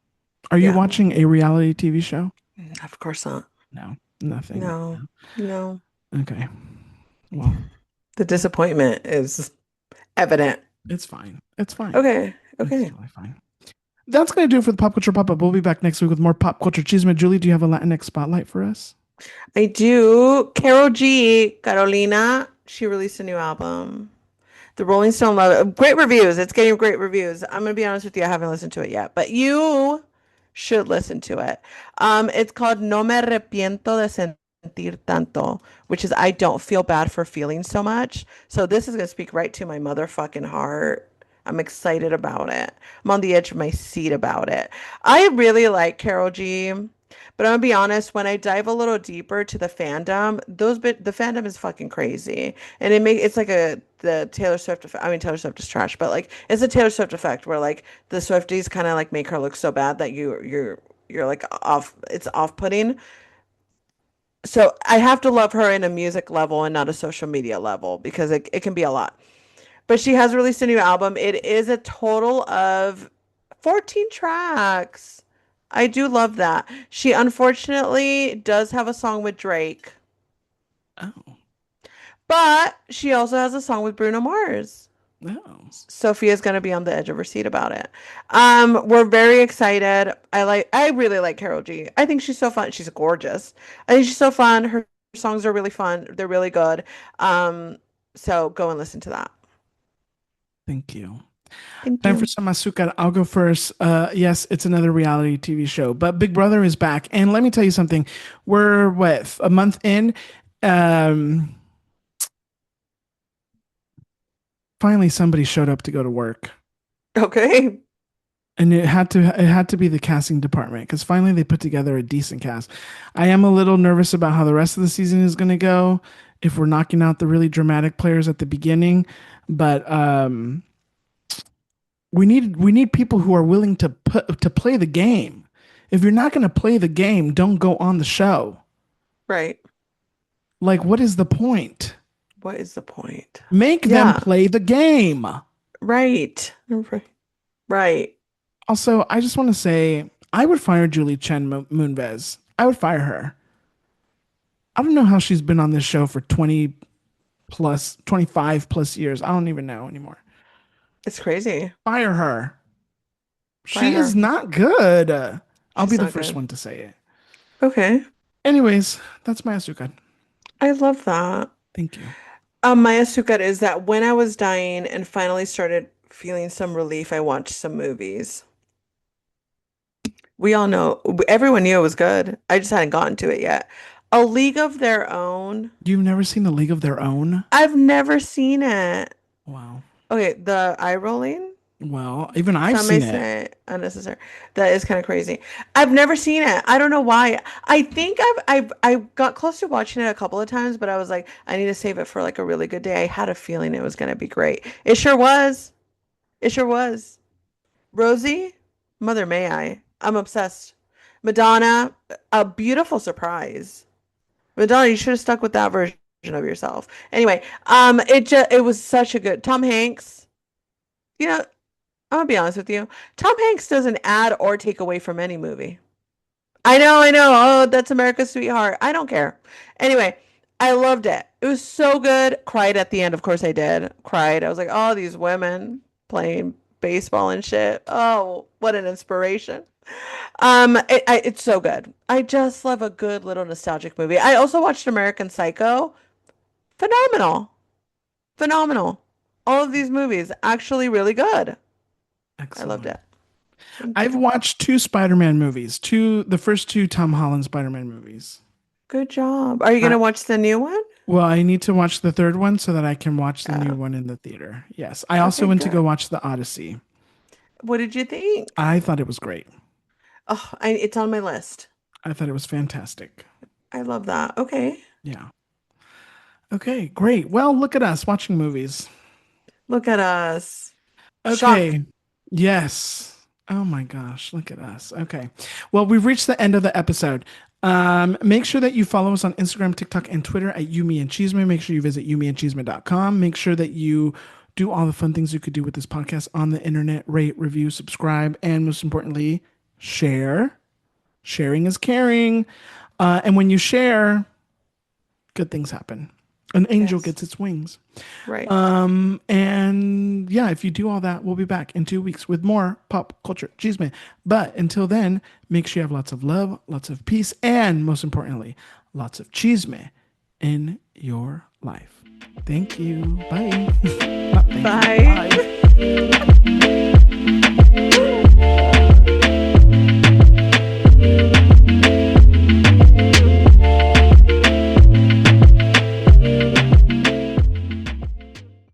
Are you Yeah. watching a reality TV show? Of course not. No, nothing. No. No. Okay. Well, The disappointment is evident. it's fine. It's fine. Okay. It's Okay. totally fine. That's going to do it for the Pop Culture Pop Up. We'll be back next week with more Pop Culture Chisme. Julie, do you have a Latinx spotlight for us? I do. Carol G, Carolina, she released a new album. The Rolling Stone love it. Great reviews. It's getting great reviews. I'm gonna be honest with you, I haven't listened to it yet, but you should listen to it. It's called No Me Arrepiento de Sentir Tanto, which is I don't feel bad for feeling so much. So this is gonna speak right to my motherfucking heart. I'm excited about it. I'm on the edge of my seat about it. I really like Carol G. But I'm gonna be honest, when I dive a little deeper to the fandom, the fandom is fucking crazy. And it's like the Taylor Swift effect. I mean Taylor Swift is trash, but like it's a Taylor Swift effect where like the Swifties kind of like make her look so bad that you're like off it's off-putting. So I have to love her in a music level and not a social media level because it can be a lot. But she has released a new album. It is a total of 14 tracks. I do love that. She unfortunately does have a song with Drake, Oh, but she also has a song with Bruno Mars. no. Sophia's gonna be on the edge of her seat about it. We're very excited. I really like Carol G. I think she's so fun. She's gorgeous. I think she's so fun. Her songs are really fun. They're really good. So go and listen to that. Thank you. Thank Time for you. some azúcar. I'll go first. Yes, it's another reality TV show, but Big Brother is back. And let me tell you something. We're what, a month in? Um, Finally somebody showed up to go to work. Okay. And it had to be the casting department because finally they put together a decent cast. I am a little nervous about how the rest of the season is going to go. if we're knocking out the really dramatic players at the beginning, but we need people who are willing to play the game. If you're not going to play the game, don't go on the show. Right. Like, what is the point? What is the point? Make them Yeah. play the game. Right. Right. Right. Also, I just want to say I would fire Julie Chen Moonves. I would fire her. I don't know how she's been on this show for 20 plus, 25 plus years. I don't even know anymore. It's crazy. Fire her. Fire She is her. not good. I'll be She's the not first good. one to say it. Okay. Anyways, that's my Asuka. I love that. Thank you. My asuka is that when I was dying and finally started feeling some relief, I watched some movies. We all know, everyone knew it was good. I just hadn't gotten to it yet. A League of Their Own. You've never seen A League of Their Own? I've never seen it. Wow. Okay, the eye rolling. Well, even I've Some may seen it. say unnecessary. That is kind of crazy. I've never seen it. I don't know why. I think I got close to watching it a couple of times, but I was like, I need to save it for like a really good day. I had a feeling it was gonna be great. It sure was. It sure was. Rosie, Mother May I. I'm obsessed. Madonna, a beautiful surprise. Madonna, you should have stuck with that version of yourself. Anyway, it was such a good Tom Hanks. You know, I'm gonna be honest with you. Tom Hanks doesn't add or take away from any movie. I know, I know. Oh, that's America's sweetheart. I don't care. Anyway, I loved it. It was so good. Cried at the end. Of course I did. Cried. I was like, oh, these women playing baseball and shit. Oh, what an inspiration. It's so good. I just love a good little nostalgic movie. I also watched American Psycho. Phenomenal. Phenomenal. All of these movies actually really good. I loved Excellent. it. Thank I've you. watched two Spider-Man movies, the first two Tom Holland Spider-Man movies. Good job. Are you I, gonna watch the new one? well, I need to watch the third one so that I can watch the new Oh, one in the theater. Yes. I also okay, went to go good. watch The Odyssey. What did you think? I thought it was great. Oh, it's on my list. I thought it was fantastic. I love that. Okay. Yeah. Okay, great. Well, look at us watching movies. Look at us. Shocked. Okay. Yes. Oh my gosh, look at us. Okay. Well, we've reached the end of the episode. Make sure that you follow us on Instagram, TikTok, and Twitter at Yumi and Chisme. Make sure you visit yumiandchisme.com. Make sure that you do all the fun things you could do with this podcast on the internet. Rate, review, subscribe, and most importantly, share. Sharing is caring. And when you share, good things happen. An angel Yes. gets its wings. Right. And yeah, if you do all that, we'll be back in 2 weeks with more pop culture chisme. But until then, make sure you have lots of love, lots of peace, and most importantly, lots of chisme in your life. Thank you. Bye. Not thank you. Bye. Bye.